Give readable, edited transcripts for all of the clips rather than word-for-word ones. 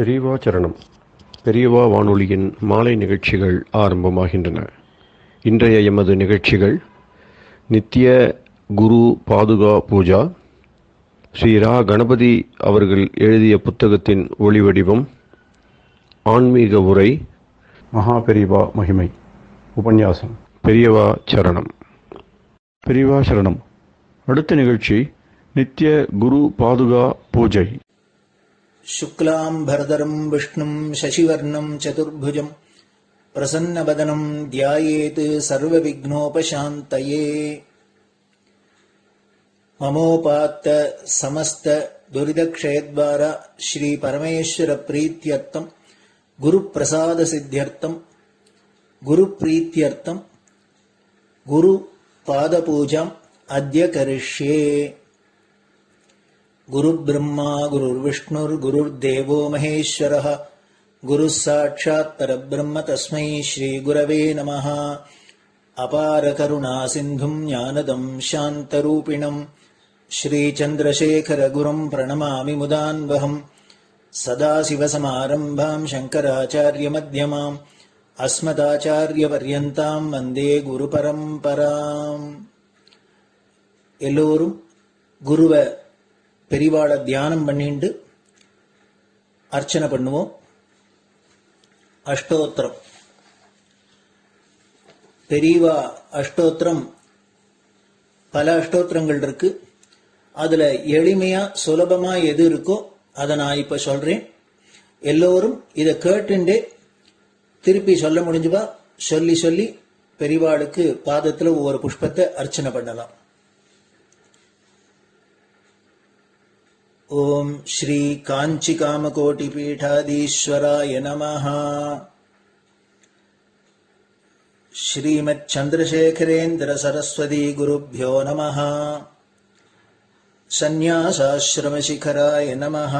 பெரியவா சரணம். பெரியவா வானொலியின் மாலை நிகழ்ச்சிகள் ஆரம்பமாகின்றன. இன்றைய எமது நிகழ்ச்சிகள் நித்திய குரு பாதுகா பூஜா, ஸ்ரீ ரா கணபதி அவர்கள் எழுதிய புத்தகத்தின் ஒளிவடிவம், ஆன்மீக உரை, மகா பெரியவா மகிமை உபன்யாசம். பெரியவா சரணம். பெரியவா சரணம். அடுத்த நிகழ்ச்சி நித்திய குரு பாதுகா பூஜை. शुक्लां भरदरं विष्णुं शशिवर्णं चतुर्भुजं प्रसन्नवदनं ध्यायेत् सर्वविघ्नोपशान्तये। ममोपात्त समस्त दुरितक्षयद्वारा श्री परमेश्वर प्रीत्यर्थं गुरुप्रसाद सिद्ध्यर्थं गुरुप्रीत्यर्थं गुरुपादपूजाम् अद्य करिष्ये। गुरुर्ब्रह्मा गुरुर्विष्णुर्गुरुर्देवो महेश्वरः गुरुः साक्षात् परब्रह्म तस्मै श्रीगुरवे नमः। अपार करुणासिन्धुं ज्ञानदं शान्तरूपिणं श्रीचन्द्रशेखरगुरुं प्रणमामि मुदान्वहम्। सदाशिवसमारम्भां शङ्कराचार्यमध्यमाम् अस्मदाचार्यपर्यन्तां वन्दे गुरुपरम्पराम्. எல்லோரும் குருவை பெரிவாளை தியானம் பண்ணிண்டு அர்ச்சனை பண்ணுவோம். அஷ்டோத்திரம். பெரியவா அஷ்டோத்திரம் பல அஷ்டோத்திரங்கள் இருக்கு. அதுல எளிமையா சுலபமா எது இருக்கோ அதை நான் இப்ப சொல்றேன். எல்லோரும் இதை கேட்டுண்டே திருப்பி சொல்ல முடிஞ்சுவா சொல்லி சொல்லி பெரிவாளுக்கு பாதத்துல ஒவ்வொரு புஷ்பத்தை அர்ச்சனை பண்ணலாம். ओम श्री कांची कामकोटि पीठाधीश्वराय नमः. श्रीमत् चंद्रशेखरेन्द्र सरस्वती गुरुभ्यो नमः. संन्यासाश्रम शिखराय नमः.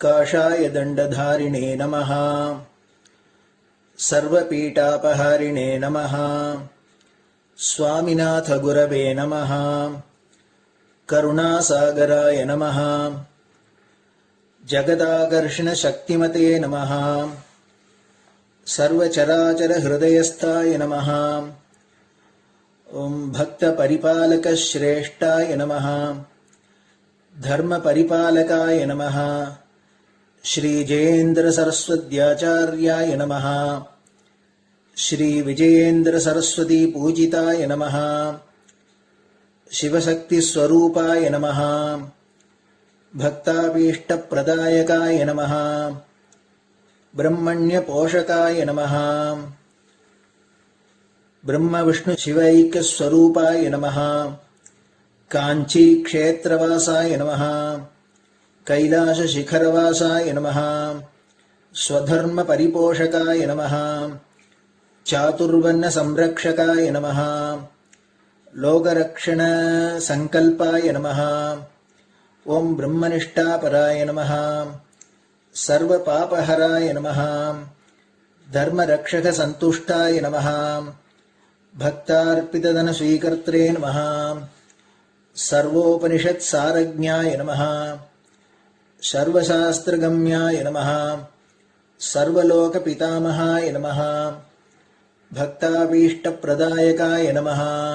काषाय दंडधारिणे नमः. सर्वपीठापहारिणे नमः. स्वामिनाथ गुरवे नमः. करुणासागराय नमः. जगदाकर्षण शक्तिमते नमः. सर्वचराचर हृदयस्थाय नमः. ओम भक्त परिपालक श्रेष्ठाय नमः. धर्म परिपालकाय नमः. श्री जयेन्द्र सरस्वत्याचार्याय नमः. श्री विजयेन्द्र सरस्वती पूजिताय नमः. शिवशक्ति स्वरूपाय नमः. भक्ताभीष्ट प्रदायकाय नमः. ब्रह्मण्य पोषकाय नमः. ब्रह्म विष्णु शिवैक्य स्वरूपाय नमः. कांची क्षेत्रवासाय नमः. कैलाश शिखरवासाय नमः. स्वधर्म परिपोषकाय नमः. चातुर्वर्ण संरक्षकाय नमः. लोकरक्षण संकल्पाय नमः. ओम ब्रह्मनिष्ठापराय नमः. सर्वपापहराय नमः. धर्मरक्षक संतुष्टाय नमः. भक्तार्पितधन स्वीकर्त्रे नमः. सर्वोपनिषत् सारज्ञाय नमः. सर्वशास्त्रगम्याय नमः. सर्वलोक पितामहाय नमः. भक्ताभीष्ट प्रदायकाय नमः.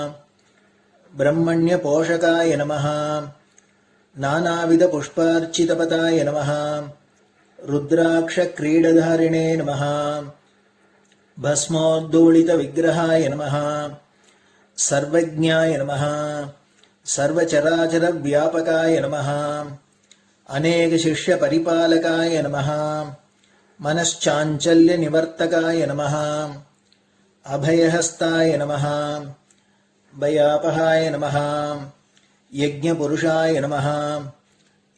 ब्रह्मण्य पोषकाय नमः. नानाविध पुष्पार्चितपताय नमः. रुद्राक्ष क्रीडधारिणे नमः. भस्मोद्दोलित विग्रहाय नमः. सर्वज्ञाय नमः. सर्वचराचर व्यापकाय नमः. अनेक शिष्य परिपालकाय नमः. मनश्चाञ्चल्य निवर्तकाय नमः. अभयहस्ताय नमः. भयापहाय नमः. यज्ञपुरुषाय नमः.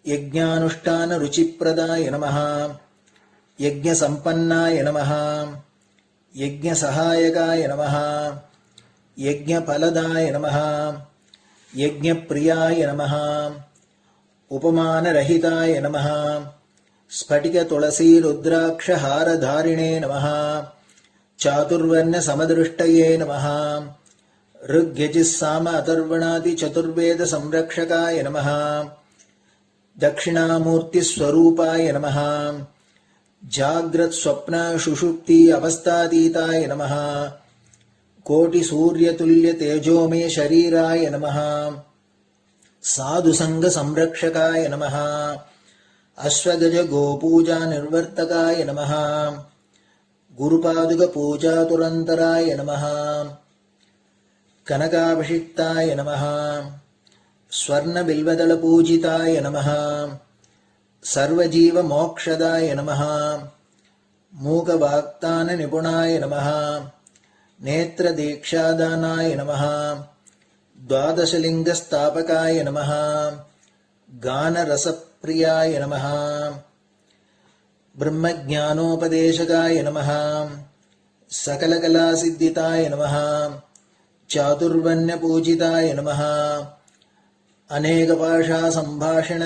यज्ञानुष्ठान रुचिप्रदाय नमः. यज्ञसम्पन्नाय नमः. यज्ञसहायकाय नमः. यज्ञफलदाय नमः. यज्ञप्रियाय नमः. उपमानरहिताय नमः. स्फटिक तुलसी रुद्राक्ष हारधारिणे नमः. चातुर्वर्ण समदृष्टये नमः. ऋग्यजुस्साम अथर्वणादि चतुर्वेद संरक्षकाय नमः. दक्षिणामूर्तिस्वरूपाय नमः जाग्रत् स्वप्न सुषुप्ति अवस्थातीताय नमः कोटिसूर्यतुल्य तेजोमय शरीराय नमः साधुसंग संरक्षकाय नमः अश्वगज गोपूजा निर्वर्तकाय नमः गुरुपादुक पूजा तुरंतराय नमः कनकाभिषिक्ताय नमः स्वर्ण बिल्वदल पूजिताय नमः सर्वजीव मोक्षदाय नमः मूकवाक्तान निपुणाय नमः नेत्र दीक्षादानाय नमः द्वादशलिंग स्थापकाय नमः गान रसप्रियाय नमः ब्रह्मज्ञानोपदेशकाय नमः सकलकलासिद्धिताय नमः चातुर्वण्य पूजिताय नमः अनेकभाषा संभाषण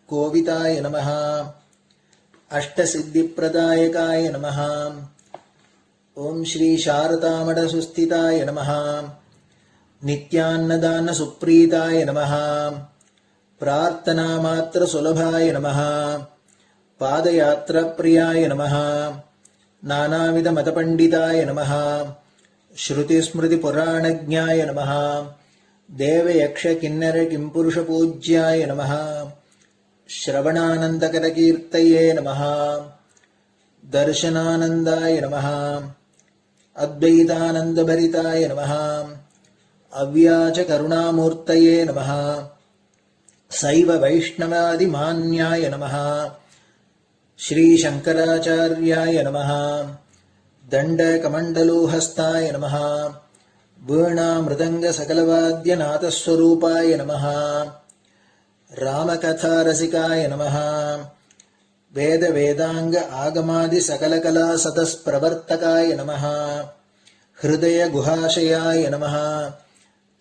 कोविताय नमः अष्टसिद्धिप्रदायकाय नमः ओम श्री शारदामठ सुस्थिताय नमः नित्यान्नदान सुप्रीताय नमः प्रार्थना मात्र सुलभाय नमः पादयात्रा प्रियाय नमः नानाविध मतपंडिताय नमः श्रुति स्मृति पुराणज्ञाय नमः देव यक्ष किन्नर किंपुरुष पूज्याय नमः श्रवणानंदकर कीर्तये नमः दर्शनानंदाय नमः अद्वैतानंदभरिताय नमः अव्याज करुणामूर्तये नमः शैव वैष्णवादिमान्याय नमः श्री शंकराचार्याय नमः दंडकमंडलोहस्ताय नमः वीणा मृदंग सकलवाद्यनाथस्वरूपाय नमः रामकथा रसिकाय नमः वेद वेदांग आगमादि सकलकला सतस्प्रवर्तकाय नमः हृदय गुहाशयाय नमः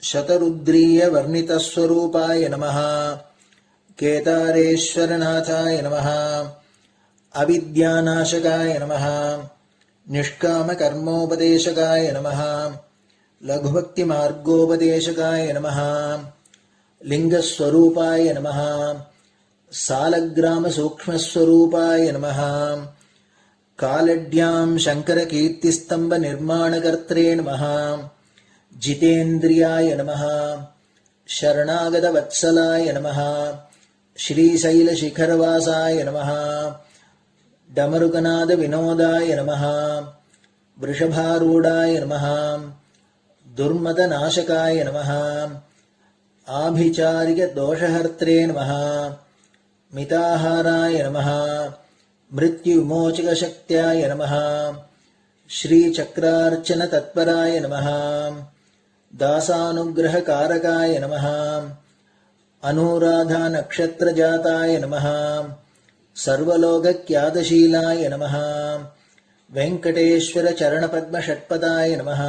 शतरुद्रीय वर्णितस्वरूपाय नमः केदारेश्वरनाथाय नमः अविद्यानाशकाय नमः निष्कामकर्मोपदेशकाय नमः लघुभक्तिमार्गोपदेशकाय नमः लिंगस्वरूपाय नमः सालग्राम सूक्ष्मस्वरूपाय नमः कालड्यां शंकरकीर्तिस्तंभ निर्माणकर्त्रे नमः जितेन्द्रियाय नमः शरणागतवत्सलाय नमः श्रीशैलशिखरवासाय नमः डमरुकनाद विनोदाय नमः वृषभारूढाय नमः दुर्मदनाशकाय नमः आभिचारिक दोषहर्त्रे नमः मिताहाराय नमः मृत्युविमोचकशक्त्याय नमः श्रीचक्रार्चन तत्पराय नमः दासानुग्रहकारकाय नमः अनुराधा नक्षत्रजाताय नमः सर्वलोकख्यातशीलाय नमः वेंकटेश्वर चरणपद्म षट्पदाय नमः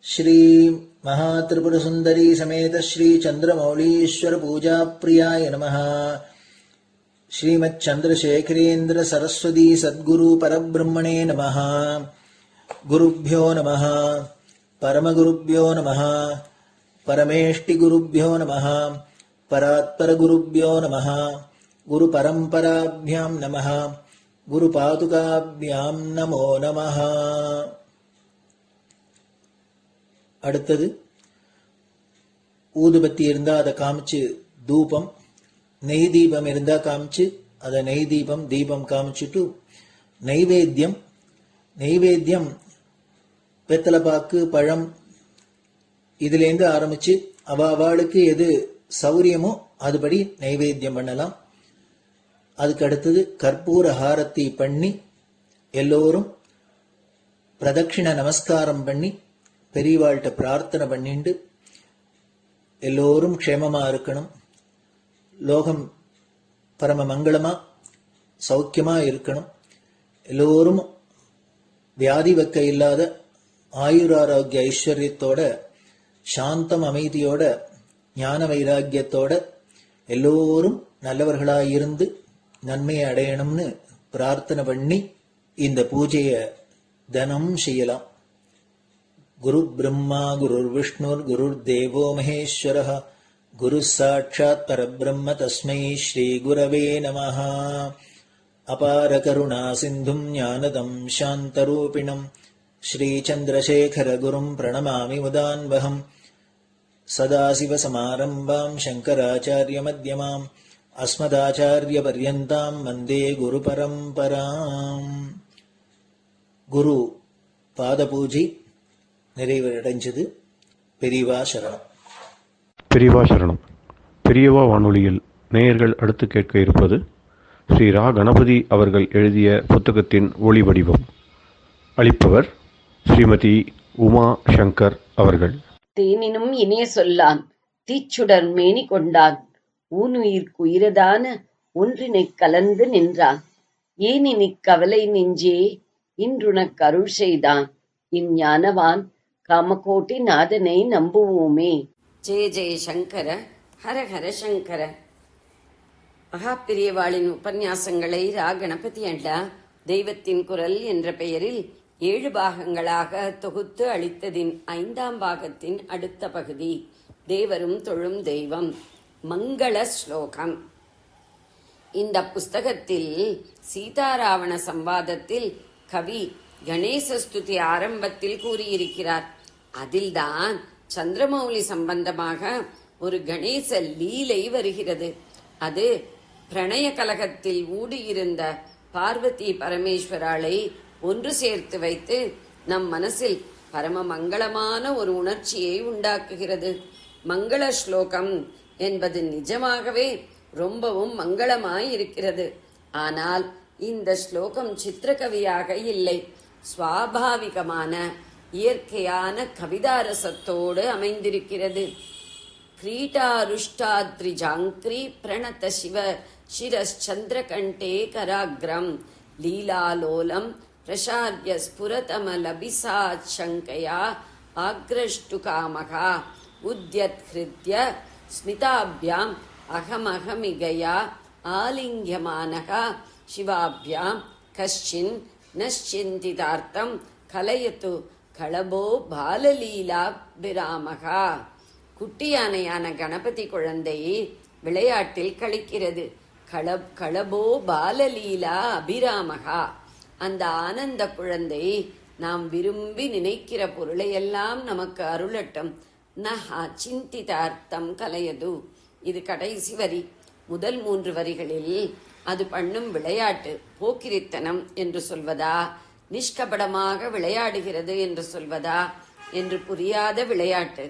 श्री महात्रिपुर सुंदरी समेत श्री चंद्रमौलीश्वर पूजा प्रियाय नमः श्रीमच्चंद्रशेखरेन्द्र सरस्वती सद्गुरु परब्रह्मणे नमः गुरुभ्यो नमः परमगुरुभ्यो नमः परमेष्टिगुरुभ्यो नमः परात्परगुरुभ्यो नमः गुरुपरंपराभ्यां नमः गुरुपादुकाभ्यां नमो नमः. அடுத்தது ஊதுபத்தி இருந்தா அதை காமிச்சு தூபம், நெய் தீபம் இருந்தா காமிச்சு அதை நெய் தீபம் தீபம் காமிச்சுட்டு நைவேத்தியம் வெத்தலைப்பாக்கு பழம் இதுலேருந்து ஆரம்பிச்சு அவளுக்கு எது சௌரியமோ அதுபடி நைவேத்தியம் பண்ணலாம். அதுக்கு அடுத்தது கற்பூர ஹாரத்தி பண்ணி எல்லோரும் பிரதட்சிண நமஸ்காரம் பண்ணி பெரியவாள்கிட்ட பிரார்த்தனை பண்ணிண்டு எல்லோரும் க்ஷேமமா இருக்கணும், லோகம் பரம மங்களமா சௌக்கியமா இருக்கணும், எல்லோரும் வியாதி வெக்க இல்லாத ஆயுராரோக்கிய ஐஸ்வர்யத்தோட சாந்தம் அமைதியோட ஞான வைராக்கியத்தோட எல்லோரும் நல்லவர்களாயிருந்து நன்மையை அடையணும்னு பிரார்த்தனை பண்ணி இந்த பூஜையை தினம் செய்யலாம். குரு பிரம்மா குருர் விஷ்ணுர் குருர் தேவோ மகேஸ்வரः குரு சாட்சாத் பரபிரம்ம தஸ்மை ஸ்ரீ குரவே நமஹ. அபார கருணா சிந்தும் ஞானதம் சாந்தரூபிணம் ஸ்ரீ சந்திரசேகர குரும் பிரணமாமி முதான்வகம். சதாசிவசமாரம்பாம் சங்கராச்சாரிய மத்யமாம் அஸ்மதாச்சாரிய பர்யந்தாம் வந்தே குரு பரம்பராம். குரு பாத பூஜை நிறைவடைஞ்சது. பெரியவா சரணம். பெரியவா சரணம். பெரியவா வானொலியில் நேயர்கள் அடுத்து கேட்க இருப்பது ஸ்ரீ ரா கணபதி அவர்கள் எழுதிய புத்தகத்தின் ஒளி வடிவம். அளிப்பவர் ஸ்ரீமதி உமா சங்கர் அவர்கள். தேனினும் இனிய சொல்லான் தீச்சுடர் மேனி கொண்டான் ஊனுயிர்க்குயிரதான ஒன்றினைக் கலந்து நின்றான் ஏனினிக் கவலை நெஞ்சே இன்றுனக் அருள் செய்தான் இஞ்ஞானவான் காமகோட்டி நாதனை நம்புவோமே. ஜெய ஜெய சங்கர, ஹர ஹர சங்கர. மகாபெரியவாளின் உபன்யாசங்களை ரா கணபதி அண்டா தெய்வத்தின் குரல் என்ற பெயரில் 7 பாகங்களாக தொகுத்து அளித்ததின் 5ஆம் பாகத்தின் அடுத்த பகுதி தேவரும் தொழும் தெய்வம் மங்கள ஸ்லோகம். இந்த புஸ்தகத்தில் சீதாராவண சம்வாதத்தில் கவி கணேசஸ்துதி ஆரம்பத்தில் கூறியிருக்கிறார். அதில்தான் சந்திரமௌலி சம்பந்தமாக ஒரு கணேச லீலை வருகிறது. அது பிரணய கலகத்தில் ஊடியிருந்த பார்வதி பரமேஸ்வராளை ஒன்று சேர்த்து வைத்து நம் மனசில் பரம மங்களமான ஒரு உணர்ச்சியை உண்டாக்குகிறது. மங்கள ஸ்லோகம் என்பது நிஜமாகவே ரொம்பவும் மங்களமாய் இருக்கிறது. ஆனால் இந்த ஸ்லோகம் சித்திரகவியாக இல்லை, சுவாபாவிகமான இயற்கையான கவிதாரசத்தோடு அமைந்திருக்கிறது. கிரீட்டாருஷ்டாத்ரிஜாங்கிரி பிரணத சிவ சிரச்சந்திரகண்டே கராக்ரம் லீலாலோலம் பிரசார்ய ஸ்புரதமலபிசாச்சங்கயா ஆக்ரஷ்டுகாமகா உத்யத்ஹிருத்ய ஸ்மிதாபியாம் அகமகமிகயா ஆலிங்யமானகா சிவாபியாம் கஷ்சின் நஷ்சிந்திதார்த்தம் கலயத்து களபோ பாலலீலா பிராமகா. குட்டியானையான கணபதி குழந்தை விளையாட்டில் கழிக்கிறது. களபோ பாலலீலா அபிராமகா. அந்த ஆனந்த குழந்தை நாம் விரும்பி நினைக்கிற பொருளையெல்லாம் நமக்கு அருளட்டும். நஹா சிந்திதார்த்தம் கலையது. இது கடைசி வரி. முதல் 3 வரிகளில் அது பண்ணும் விளையாட்டு போக்கிரித்தனம் என்று சொல்வதா, நிஷ்கபடமாக விளையாடுகிறது என்று சொல்வதா என்று புரியாத விளையாட்டு.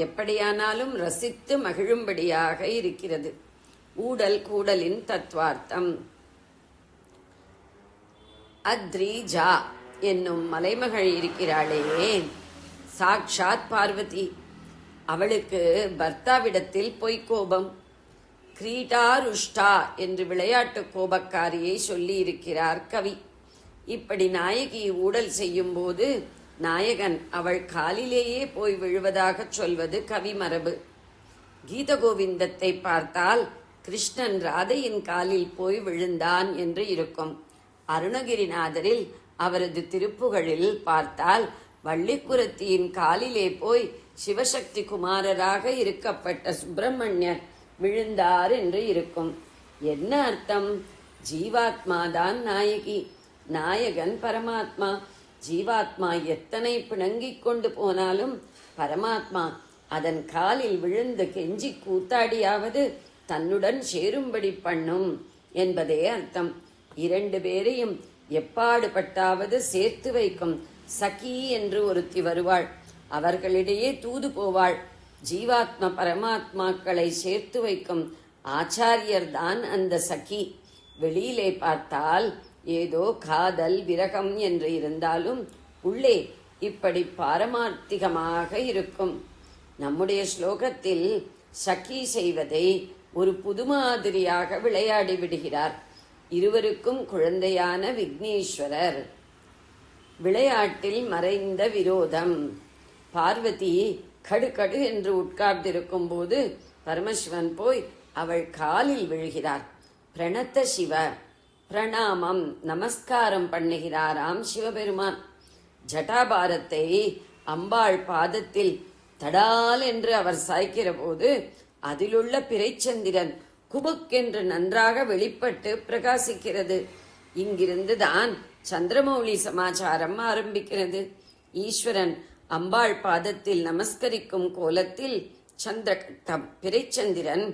எப்படியானாலும் ரசித்து மகிழும்படியாக இருக்கிறது. ஊடல் கூடலின் தத்துவார்த்தம். அத்ரிஜா என்னும் மலைமகள் இருக்கிறாளே, சாக்ஷாத் பார்வதி. அவளுக்கு பர்த்தாவிடத்தில் பொய்க்கோபம். கிரீட்டாருஷ்டா என்று விளையாட்டு கோபக்காரியை சொல்லி இருக்கிறார் கவி. இப்படி நாயகி ஊடல் செய்யும் போது நாயகன் அவள் காலிலேயே போய் விழுவதாக சொல்வது கவி மரபு. கீத கோவிந்தத்தை பார்த்தால் கிருஷ்ணன் ராதையின் காலில் போய் விழுந்தான் என்று இருக்கும். அருணகிரிநாதரில் அவரது திருப்புகழில் பார்த்தால் வள்ளிக்குரத்தியின் காலிலே போய் சிவசக்தி குமாரராக இருக்கப்பட்ட சுப்பிரமணியர் விழுந்தார் என்று இருக்கும். என்ன அர்த்தம்? ஜீவாத்மாதான் நாயகி, நாயகன் பரமாத்மா. ஜீவாத்மா எத்தனை பிணங்கிக் கொண்டு போனாலும் பரமாத்மா அதன் காலில் விழுந்து கெஞ்சி கூத்தாடியாவது தன்னுடன் சேரும்படி பண்ணும் என்பதே அர்த்தம். 2 பேரையும் எப்பாடுபட்டாவது சேர்த்து வைக்கும் சகி என்று ஒருத்தி வருவாள். அவர்களிடையே தூது போவாள். ஜீவாத்ம பரமாத்மாக்களை சேர்த்து வைக்கும் ஆச்சாரியர் தான் அந்த சகி. வெளியிலே பார்த்தால் ஏதோ காதல் விரகம் என்று இருந்தாலும் உள்ளே இப்படி பாரமார்த்திகமாக இருக்கும். நம்முடைய ஸ்லோகத்தில் சகி செய்வதை ஒரு புதுமாதிரியாக விளையாடி விடுகிறார். இருவருக்கும் குழந்தையான விக்னேஸ்வரர். விளையாட்டில் மறைந்த விரோதம். பார்வதி கடுகடு என்று உட்கார்ந்திருக்கும் போது பரமசிவன் போய் அவள் காலில் விழுகிறார். பிரணத்த சிவ, பிரணாமம் நமஸ்காரம் பண்ணுகிறாராம் சிவபெருமான். ஜட்டாபாரத்தை அம்பாள் பாதத்தில் தடால் என்று அவர் சாய்க்கிற போது அதிலுள்ள பிறைச்சந்திரன் குபுக்கென்று நன்றாக வெளிப்பட்டு பிரகாசிக்கிறது. இங்கிருந்துதான் சந்திரமௌலி சமாச்சாரம் ஆரம்பிக்கிறது. ஈஸ்வரன் அம்பாள் பாதத்தில் நமஸ்கரிக்கும் கோலத்தில் சந்திரகட்டம் பிறைச்சந்திரன்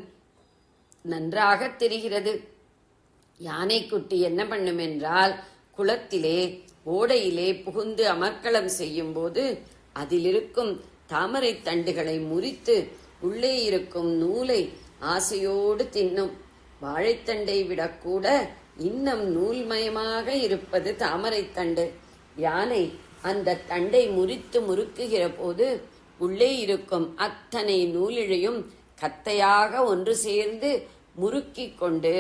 நன்றாக தெரிகிறது. யானைக்குட்டி என்ன பண்ணும் என்றால், குளத்திலே ஓடையிலே புகுந்து அமர்க்களம் செய்யும் போது அதிலிருக்கும் தாமரை தண்டுகளை முறித்து உள்ளே இருக்கும் நூலை ஆசையோடு தின்னும். வாழைத்தண்டை விடக்கூட இன்னும் நூல்மயமாக இருப்பது தாமரை தண்டு. யானை அந்த தண்டை முறித்து முறுக்குகிற போது உள்ளே இருக்கும் அத்தனை நூலிழையும் கத்தையாக ஒன்று சேர்ந்து முறுக்கிக் கொண்டு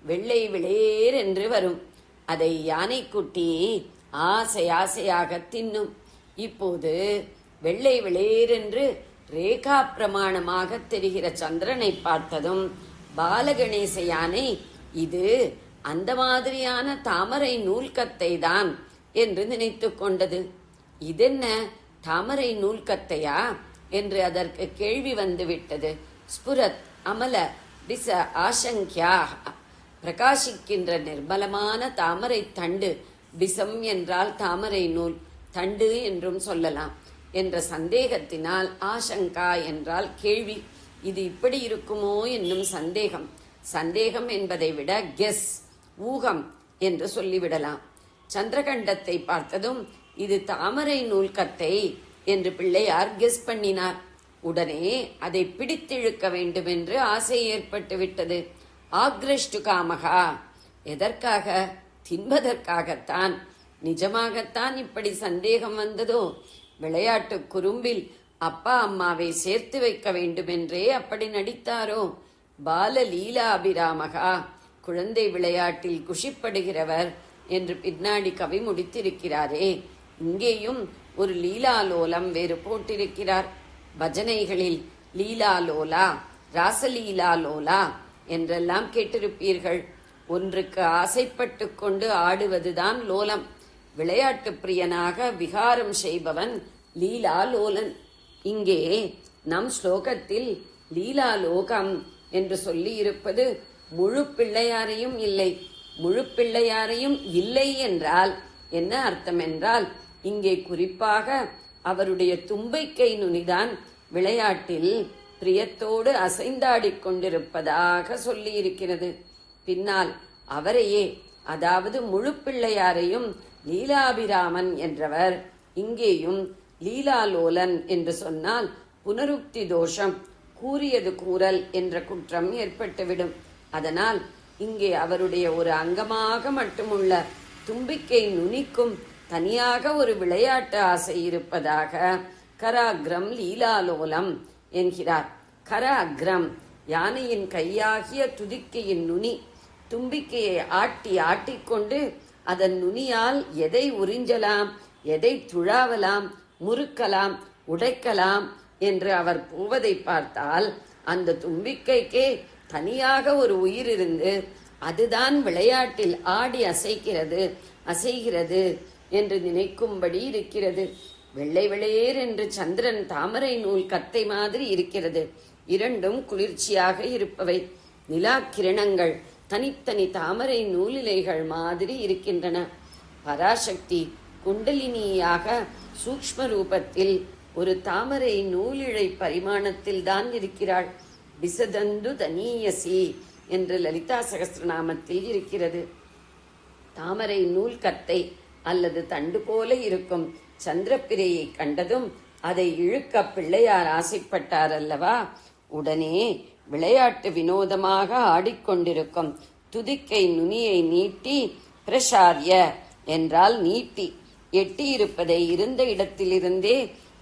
வெள்ளை விளேர் என்று வரும். அதை யானைக்குட்டி ஆசை ஆசையாக தின்னும். இப்போது வெள்ளை விளேர் என்று ரேகா பிரமாணமாக தெரிகிற சந்திரனை பார்த்ததும் பாலகணேச யானை இது அந்த மாதிரியான தாமரை நூல்கத்தை தான் என்று நினைத்து கொண்டது. இதென்ன தாமரை நூல்கத்தையா என்று அதற்கு கேள்வி வந்துவிட்டது. ஸ்புரத் அமல திச ஆசங்கியா, பிரகாசிக்கின்ற நிர்மலமான தாமரை தண்டு, பிசம் என்றால் தாமரை நூல், தண்டு என்றும் சொல்லலாம் என்ற சந்தேகத்தினால் ஆசங்கா என்றால் கேள்வி, இது இப்படி இருக்குமோ என்னும் சந்தேகம். சந்தேகம் என்பதை விட கெஸ், ஊகம் என்று சொல்லிவிடலாம். சந்திரகண்டத்தை பார்த்ததும் இது தாமரை நூல் கத்தை என்று பிள்ளையார் கெஸ் பண்ணினார். உடனே அதை பிடித்திழுக்க வேண்டும் என்று ஆசை ஏற்பட்டு விட்டது. ஆக்ரஷ்டு காமகா, எதற்காக? தின்பதற்காகத்தான். நிஜமாகத்தான் இப்படி சந்தேகம் வந்ததோ? விளையாட்டு குறும்பில் அப்பா அம்மாவை சேர்த்து வைக்க வேண்டுமென்றே அப்படி நடித்தாரோ? பால லீலாபிராமகா, குழந்தை விளையாட்டில் குஷிப்படுகிறவர் என்று பின்னாடி கவி முடித்திருக்கிறாரே, இங்கேயும் ஒரு லீலாலோலம் வேறு போட்டிருக்கிறார். பஜனைகளில் லீலாலோலா, ராசலீலாலோலா என்றெல்லாம் கேட்டிருப்பீர்கள். ஒன்றுக்கு ஆசைப்பட்டு கொண்டு ஆடுவதுதான் லோலம். விளையாட்டு பிரியனாக விகாரம் செய்பவன் லீலாலோலன். இங்கே நம் ஸ்லோகத்தில் லீலாலோகம் என்று சொல்லி இருப்பது முழு பிள்ளையாரையும் இல்லை. முழு பிள்ளையாரையும் இல்லை என்றால் என்ன அர்த்தம் என்றால், இங்கே குறிப்பாக அவருடைய தும்பிக்கை நுனிதான் விளையாட்டில் பிரியத்தோடு அசைந்தாடிக் கொண்டிருப்பதாக சொல்லி இருக்கிறது. பின்னால் அவரையே, அதாவது முழு பிள்ளையாரையும் லீலாபிராமன் என்றவர் இங்கேயும் லீலாலோலன் என்று சொன்னால் புனருக்தி தோஷம், கூறியது கூறல் என்ற குற்றம் ஏற்பட்டுவிடும். அதனால் இங்கே அவருடைய ஒரு அங்கமாக மட்டுமுள்ள தும்பிக்கை நுனிக்கும் தனியாக ஒரு விளையாட்டு ஆசை இருப்பதாக கராக்ரம் லீலாலோலம் என்கிறார். கர அக்ரம் யானையின் கையாகிய துதிக்கையின் நுனி. தும்பிக்கையை ஆட்டி ஆட்டிக்கொண்டு அதன் நுனியால் எதை உறிஞ்சலாம், எதை துழாவலாம், முறுக்கலாம், உடைக்கலாம் என்று அவர் போவதை பார்த்தால் அந்த தும்பிக்கைக்கே தனியாக ஒரு உயிர் இருந்து அதுதான் விளையாட்டில் ஆடி அசைகிறது என்று நினைக்கும்படி இருக்கிறது. வெள்ளை வெளையேர் என்று சந்திரன் தாமரை நூல் கத்தை மாதிரி இருக்கிறது. இரண்டும் குளிர்ச்சியாக இருப்பவை. நிலா கிரணங்கள் தனித்தனி தாமரை நூலிலைகள் மாதிரி இருக்கின்றன. பராசக்தி குண்டலினியாக சூக்ஷ்ம ரூபத்தில் ஒரு தாமரை நூலிழை பரிமாணத்தில் தான் இருக்கிறாள். விசதந்து தனீயசி என்று லலிதா சகஸ்ரநாமத்தில் இருக்கிறது. தாமரை நூல் கத்தை அல்லது தண்டு போல இருக்கும் சந்திரப்பிரையை கண்டதும் அதை இழுக்க பிள்ளையார் ஆசைப்பட்டார் அல்லவா? உடனே விளையாட்டு வினோதமாக ஆடிக்கொண்டிருக்கும் துதிக்கை நுனியை நீட்டி, பிரசாரிய என்றால் நீட்டி, எட்டியிருப்பதை இருந்த இடத்திலிருந்தே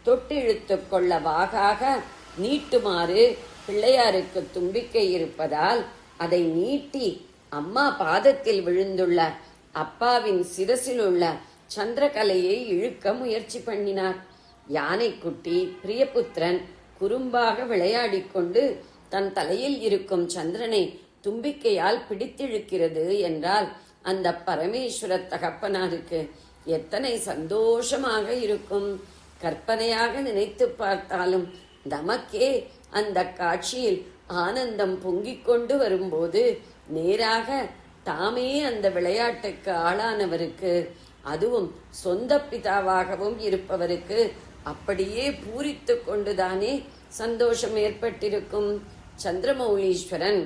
தொட்டு இழுத்துக் கொள்ள வாகாக நீட்டுமாறு பிள்ளையாருக்கு தும்பிக்கை இருப்பதால் அதை நீட்டி அம்மா பாதத்தில் விழுந்துள்ள அப்பாவின் சிரசில் உள்ள சந்திரகலையை இழுக்க முயற்சி பண்ணினார். யானைக்குட்டி பிரியபுத்திரன் குறும்பாக விளையாடிக் கொண்டு தன் தலையில் இருக்கும் சந்திரனை தும்பிக்கையால் பிடித்திழுக்கிறது என்றால் அந்த பரமேஸ்வர தகப்பனாருக்கு எத்தனை சந்தோஷமாக இருக்கும். கற்பனையாக நினைத்து பார்த்தாலும் நமக்கே அந்த காட்சியில் ஆனந்தம் பொங்கிக் கொண்டு வரும்போது நேராக தாமே அந்த விளையாட்டுக்கு ஆளானவருக்கு, அதுவும் சொந்த பிதாவாகவும் இருப்பவருக்கு அப்படியே பூரித்து கொண்டுதானே சந்தோஷம் ஏற்பட்டிருக்கும். சந்திரமௌலீஸ்வரன்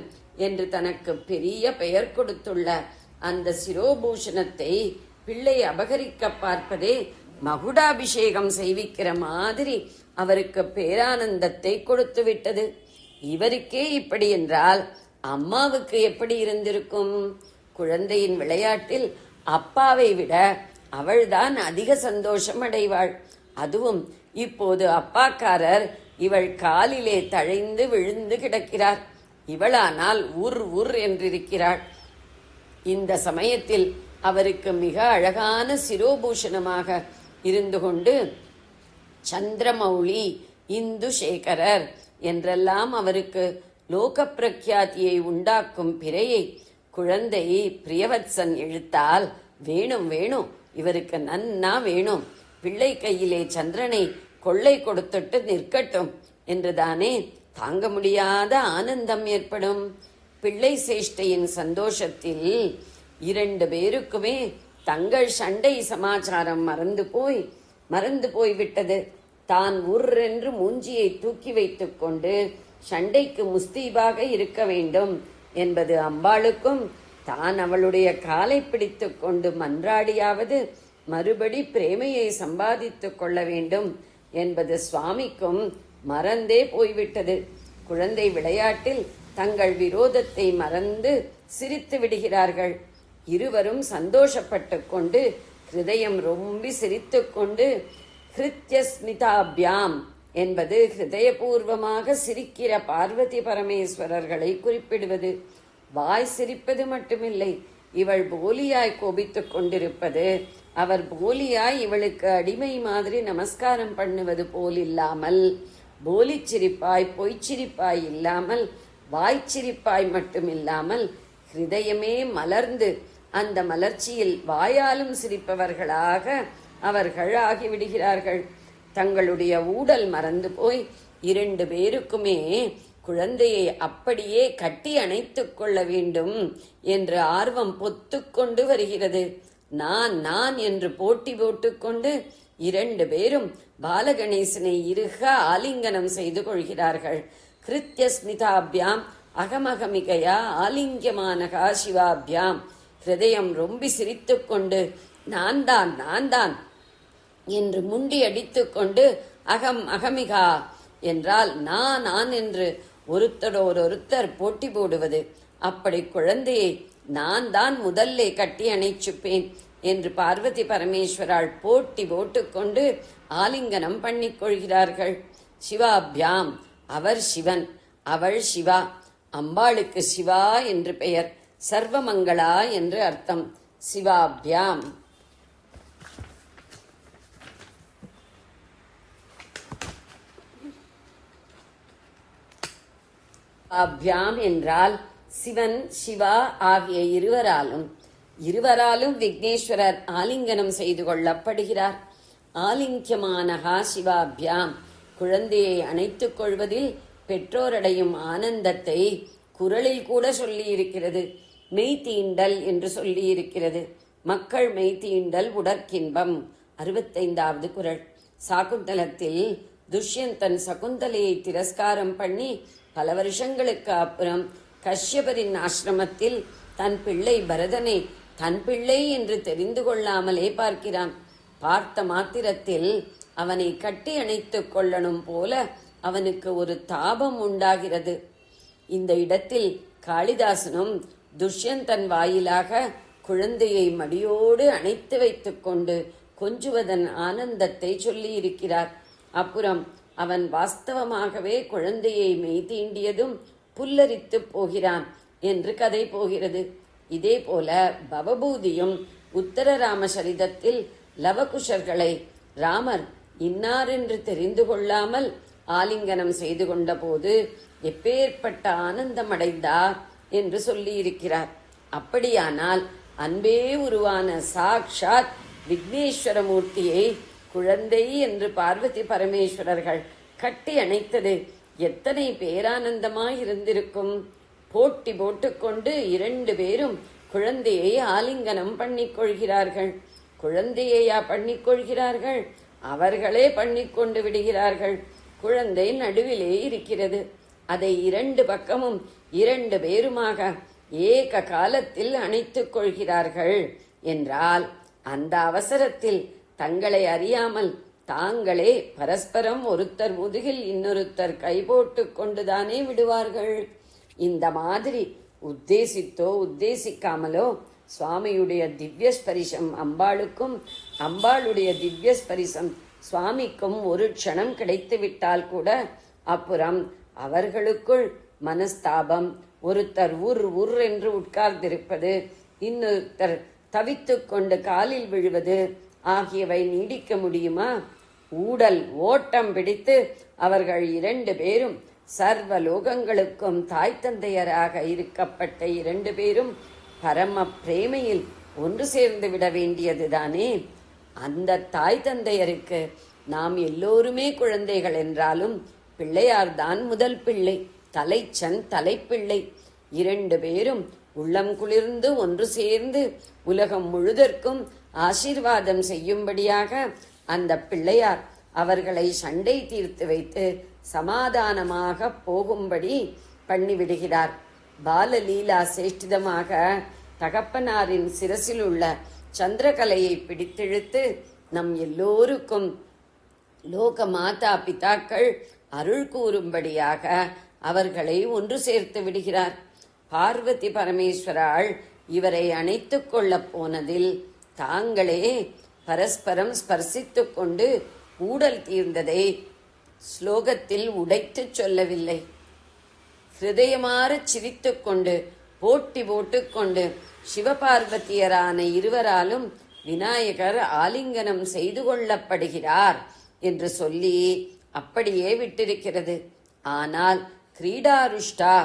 என்று தனக்கு பெரிய பெயர் கொடுத்துள்ள அந்த சிரோபூஷணத்தை பிள்ளை அபகரிக்க பார்ப்பதே மகுடாபிஷேகம் செய்விக்கிற மாதிரி அவருக்கு பேரானந்தத்தை கொடுத்து விட்டது. இவருக்கே இப்படி என்றால் அம்மாவுக்கு எப்படி இருந்திருக்கும்? குழந்தையின் விளையாட்டில் அப்பாவை விட அவள்தான் அதிக சந்தோஷம் அடைவாள். அதுவும் இப்போது அப்பாக்காரர் இவள் காலிலே தழைந்து விழுந்து கிடக்கிறார். இவளானால் உர் உர் என்றிருக்கிறாள். இந்த சமயத்தில் அவருக்கு மிக அழகான சிரோபூஷணமாக இருந்து கொண்டு சந்திரமௌலி இந்து சேகரர் என்றெல்லாம் அவருக்கு லோக பிரக்யாதியை உண்டாக்கும் பிறையை குழந்தை பிரியவத்சன் இழுத்தால், வேணும் வேணும், இவருக்கு நன்னா வேணும், பிள்ளை கையிலே சந்திரனை கொள்ளை கொடுத்துட்டு நிற்கட்டும் என்றுதானே தாங்க முடியாத ஆனந்தம் ஏற்படும். பிள்ளை சேஷ்டையின் சந்தோஷத்தில் 2 பேருக்குமே தங்கள் சண்டை சமாச்சாரம் மறந்து போய்விட்டது. தான் உர்ரென்று மூஞ்சியை தூக்கி வைத்துக் கொண்டு சண்டைக்கு முஸ்தீபாக இருக்க வேண்டும் என்பது அம்பாளுக்கும், தான் அவளுடைய காலை பிடித்துக் கொண்டு மன்றாடியாவது மறுபடி பிரேமையை சம்பாதித்துக் கொள்ள வேண்டும் என்பது சுவாமிக்கும் மறந்தே போய்விட்டது. குழந்தை விளையாட்டில் தங்கள் விரோதத்தை மறந்து சிரித்து விடுகிறார்கள். இருவரும் சந்தோஷப்பட்டு கொண்டு ஹிருதயம் ரொம்பி சிரித்து கொண்டு ஹிருத்யஸ்மிதாபியாம் என்பது ஹிருதயபூர்வமாக சிரிக்கிற பார்வதி பரமேஸ்வரர்களை குறிப்பிடுவது. வாய் சிரிப்பது மட்டுமில்லை, இவள் போலியாய் கோபித்துக் கொண்டிருப்பது, அவர் போலியாய் இவளுக்கு அடிமை மாதிரி நமஸ்காரம் பண்ணுவது போலில்லாமல், போலிச்சிரிப்பாய் பொய்ச்சிரிப்பாய் இல்லாமல், வாய்ச்சிரிப்பாய் மட்டுமில்லாமல் ஹிருதயமே மலர்ந்து அந்த மலர்ச்சியில் வாயாலும் சிரிப்பவர்களாக அவர்கள் ஆகிவிடுகிறார்கள். தங்களுடைய ஊடல் மறந்து போய் 2 பேருக்குமே குழந்தையை அப்படியே கட்டி அணைத்துக் கொள்ள வேண்டும் என்று ஆர்வம் பொத்துக்கொண்டு வருகிறது. நான் என்று போட்டி போட்டுக்கொண்டு 2 பேரும் பாலகணேசனை இறுக ஆலிங்கனம் செய்து கொள்கிறார்கள். கிருத்யஸ்மிதாபியாம் அகமகமிகையா ஆலிங்கியமானகா சிவாபியாம். ஹிருதயம் ரொம்பி சிரித்துக் கொண்டு நான் தான் என்று முண்டி அடித்துக் கொண்டு அகமிகா என்றால் நான் என்று ஒருத்தர் போட்டி போடுவது. அப்படி குழந்தையை நான் தான் முதல்ல கட்டி அணைச்சுப்பேன் என்று பார்வதி பரமேஸ்வரால் போட்டி போட்டுக்கொண்டு ஆலிங்கனம் பண்ணிக் கொள்கிறார்கள். சிவாபியாம், அவர் சிவன், அவள் சிவா. அம்பாளுக்கு சிவா என்று பெயர், சர்வமங்களா என்று அர்த்தம். சிவாபியாம் அபியாம் என்றால் சிவன் சிவா ஆகிய இருவராலும் விக்னேஸ்வரர் ஆலிங்கனம் செய்து கொள்ளப்படுகிறார். ஆலிங்கியமானகா சிவாபியாம். குழந்தையை அணைத்துக் கொள்வதில் பெற்றோரடையும் ஆனந்தத்தை குரலில் கூட சொல்லி இருக்கிறது. மெய்தீண்டல் என்று சொல்லி இருக்கிறது. மக்கள் மெய்தீண்டல் உடற்கின்பம். 65வது குறள். சாகுந்தலத்தில் துஷ்யந்தன் சகுந்தலையை திரஸ்காரம் பண்ணி பல வருஷங்களுக்கு அப்புறம் கஷ்யபரின் ஆசிரமத்தில் தன் பிள்ளை பரதனை தன் பிள்ளை என்று தெரிந்து கொள்ளாமலே பார்க்கிறான். பார்த்த மாத்திரத்தில் அவனை கட்டி அணைத்துக் கொள்ளணும் போல அவனுக்கு ஒரு தாபம் உண்டாகிறது. இந்த இடத்தில் காளிதாசனும் துஷ்யந்தன் வாயிலாக குழந்தையை மடியோடு அணைத்து வைத்துக் கொண்டு கொஞ்சுவதன் ஆனந்தத்தை சொல்லி இருக்கிறார். அப்புறம் அவன் வாஸ்தவமாகவே குழந்தையை மெய்தீண்டியதும் புல்லரித்து போகிறான் என்று கதை போகிறது. இதே போல பவபூதியும் உத்தரராம சரிதத்தில் லவகுஷர்களை ராமர் இன்னாரென்று தெரிந்து கொள்ளாமல் ஆலிங்கனம் செய்து கொண்ட போது எப்பேற்பட்ட ஆனந்தம் அடைந்தார் என்று சொல்லி இருக்கிறார். அப்படியானால் அன்பே உருவான சாக்ஷாத் விக்னேஸ்வரமூர்த்தியை குழந்தை என்று பார்வதி பரமேஸ்வரர்கள் கட்டி அணைத்தது எத்தனை பேரானந்தமாய் இருந்திருக்கும். போட்டி போட்டுக்கொண்டு 2 பேரும் குழந்தையை ஆலிங்கனம் பண்ணிக்கொள்கிறார்கள். குழந்தையா பண்ணிக்கொள்கிறார்கள், அவர்களே பண்ணிக்கொண்டு விடுகிறார்கள். குழந்தை நடுவிலே இருக்கிறது. அதை 2 பக்கமும் 2 பேருமாக ஏக காலத்தில் அணைத்துக் கொள்கிறார்கள் என்றால், அந்த அவசரத்தில் தங்களை அறியாமல் தாங்களே பரஸ்பரம் ஒருத்தர் முதுகில் இன்னொருத்தர் கை போட்டு கொண்டுதானே விடுவார்கள். இந்த மாதிரி உத்தேசித்தோ உத்தேசிக்காமலோ சுவாமியுடைய திவ்ய ஸ்பரிசம் அம்பாளுக்கும், அம்பாளுடைய திவ்ய ஸ்பரிசம் சுவாமிக்கும் ஒரு க்ஷணம் கிடைத்து விட்டால் கூட அப்புறம் அவர்களுக்குள் மனஸ்தாபம், ஒருத்தர் உர் என்று உட்கார்ந்திருப்பது, இன்னொருத்தர் தவித்துக் கொண்டு காலில் விழுவது ஆகியவை நீடிக்க முடியுமா? ஊடல் ஓட்டம் பிடித்து அவர்கள் 2 பேரும் சர்வ லோகங்களுக்கும் தாய் தந்தையராக இருக்கப்பட்ட 2 பேரும் பரம பிரேமையில் ஒன்று சேர்ந்து விட வேண்டியதுதானே. அந்த தாய் தந்தையருக்கு நாம் எல்லோருமே குழந்தைகள் என்றாலும் பிள்ளையார்தான் முதல் பிள்ளை, தலைச்சன் தலைப்பிள்ளை. 2 பேரும் உள்ளம் குளிர்ந்து ஒன்று சேர்ந்து உலகம் முழுதற்கும் ஆசீர்வாதம் செய்யும்படியாக அந்த பிள்ளையார் அவர்களை சண்டை தீர்த்து வைத்து சமாதானமாக போகும்படி பண்ணிவிடுகிறார். பாலலீலா சேஷ்டிதமாக தகப்பனாரின் சிரசில் உள்ள சந்திரகலையை பிடித்தெழுத்து நம் எல்லோருக்கும் லோக மாதா பிதாக்கள் அருள் கூறும்படியாக அவர்களை ஒன்று சேர்த்து விடுகிறார். பார்வதி பரமேஸ்வராள் இவரை அணைத்துக் கொள்ளப் போனதில் தாங்களே பரஸ்பரம் ஸ்பர்சித்துக் கொண்டு ஊடல் தீர்ந்ததை ஸ்லோகத்தில் உடைத்துச் சொல்லவில்லை. ஹிருதயமாற சிரித்துக் கொண்டு போட்டி போட்டுக்கொண்டு சிவபார்வதியரான இருவராலும் விநாயகர் ஆலிங்கனம் செய்து கொள்ளப்படுகிறார் என்று சொல்லி அப்படியே விட்டிருக்கிறது. ஆனால் கிரீடாருஷ்டா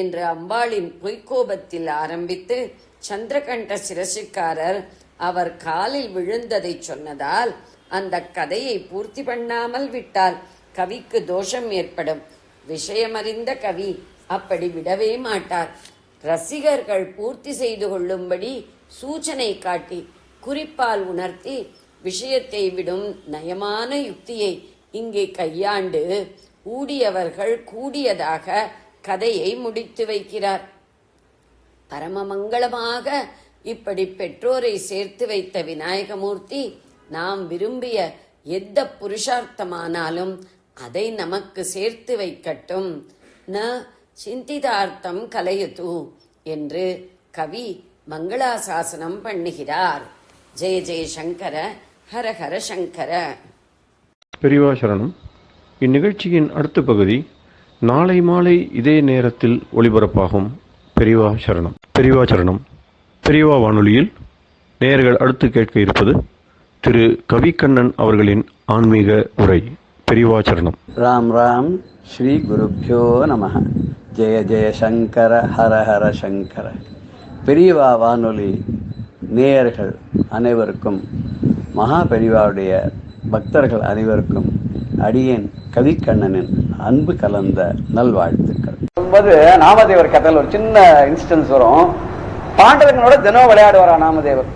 என்று அம்பாளின் பொய்க்கோபத்தில் ஆரம்பித்து சந்திரகண்ட சிரசுக்காரர் அவர் காலில் விழுந்ததை சொன்னதால் அந்த கதையை பூர்த்தி பண்ணாமல் விட்டால் கவிக்கு தோஷம் ஏற்படும். விஷயமறிந்த கவி அப்படி விடவே மாட்டார். ரசிகர்கள் பூர்த்தி செய்து கொள்ளும்படி சூச்சனை காட்டி குறிப்பால் உணர்த்தி விஷயத்தை விடும் நயமான யுக்தியை இங்கே கையாண்டு ஊடியவர்கள் கூடியதாக கதையை முடித்து வைக்கிறார். பரமமங்களமாக இப்படி பெற்றோரை சேர்த்து வைத்த விநாயகமூர்த்தி நாம் விரும்பிய எந்த புருஷார்த்தமானாலும் அதை நமக்கு சேர்த்து வைக்கட்டும். ந சிந்திதார்த்தம் கலையுது என்று கவி மங்களாசாசனம் பண்ணுகிறார். ஜெய ஜெய சங்கர, ஹர ஹர சங்கர. பெரியவா சரணம். இந்நிகழ்ச்சியின் அடுத்த பகுதி நாளை மாலை இதே நேரத்தில் ஒளிபரப்பாகும். பெரியவா சரணம். பெரியவா சரணம். பெரியவா வானொலியில் நேயர்கள் அடுத்து கேட்க இருப்பது திரு கவிக்கண்ணன் அவர்களின் ஆன்மீக உரை. பெரியவா சரணம். ராம் ராம். ஸ்ரீ குருப்யோ நம. ஜெய ஜெய சங்கர, ஹர ஹர சங்கர. பெரியவா வானொலி நேயர்கள் அனைவருக்கும், மகா பெரியவாவுடைய பக்தர்கள் அனைவருக்கும் அடியேன் கவிக்கண்ணனின் அன்பு கலந்த நல்வாழ்த்துக்கள். நாமதேவர் கதையில் ஒரு சின்ன இன்ஸ்டன்ஸ் வரும். பாண்டவர்களோட தினம் விளையாடுவாரா நாமதேவர்.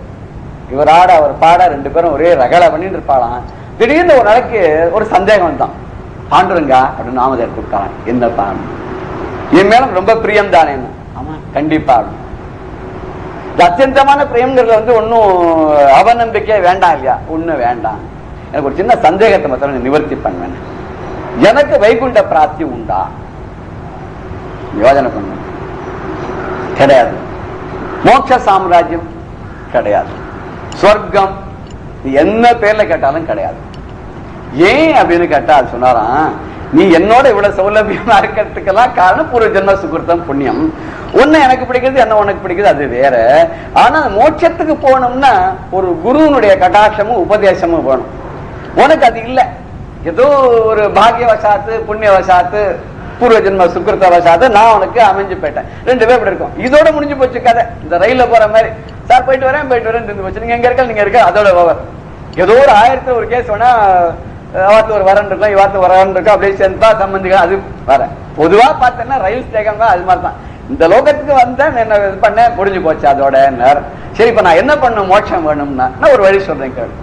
இவர் ஆட அவர் பாட 2 பேரும் ஒரே ரகலை பண்ணிட்டு இருப்பாளாம். திடீர்னு ஒரு நாளைக்கு ஒரு சந்தேகம் தான். பாண்டுரங்கா அப்படின்னு நாமதேவர் கூப்பிட்டான். என்னப்பா, என் மேல ரொம்ப பிரியம் தானே? ஆமா கண்டிப்பா. அத்தியந்தமான பிரியம்ங்கிறது ஒன்னும் அவநம்பிக்கை வேண்டாம் இல்லையா? ஒன்னும் வேண்டாம். எனக்கு ஒரு சின்ன சந்தேகத்தை மாத்திரம் நிவர்த்தி பண்ணுவேன். எனக்கு வைகுண்ட பிராப்தி உண்டா? யோஜனை பண்ண கிடையாது. மோட்ச சாம்ராஜ்யம் கிடையாது. சொர்க்கம் என்ன பேர்ல கேட்டாலும் கிடையாது. ஏன் அப்படின்னு கேட்டா அது சொன்னாராம், நீ என்னோட இவ்வளவு சௌலபியமா இருக்கிறதுக்கெல்லாம் காரணம் பூர்வ ஜென்ம சுகிருத்தம் புண்ணியம். ஒன்னு எனக்கு பிடிக்கிறது, என்ன உனக்கு பிடிக்கிறது அது வேற. ஆனா மோட்சத்துக்கு போகணும்னா ஒரு குருவனுடைய கட்டாட்சமும் உபதேசமும் வேணும். உனக்கு அது இல்லை. ஏதோ ஒரு பாகியவசாத்து புண்ணியவசாத்து பூர்வ ஜென்ம சுக்கிருத்தவசாத்து நான் உனக்கு அமைஞ்சு போயிட்டேன். 2 பேர் இப்படி இருக்கும். இதோட முடிஞ்சு போச்சு கதை. இந்த ரயில்ல போற மாதிரி, சார் போயிட்டு வரேன் இருந்து போச்சு, நீங்க எங்க இருக்க நீங்க இருக்க, அதோட ஓவர். ஏதோ ஒரு 1000 ஒரு கேஸ் வேணா அவத்து ஒரு வரன் இருக்கும், இவாத்து ஒரு வரன் இருக்கும், அப்படியே சேர்ந்தா சம்பந்திகள் அது வர. பொதுவா பார்த்தேன்னா ரயில் ஸ்டேகம் தான் அது மாதிரிதான். இந்த லோகத்துக்கு வந்தேன், என்ன இது பண்ண முடிஞ்சு போச்சு அதோட. சரி இப்ப நான் என்ன பண்ண மோட்சம் வேணும்னா நான் ஒரு வழி சொல்றேன் கேளு.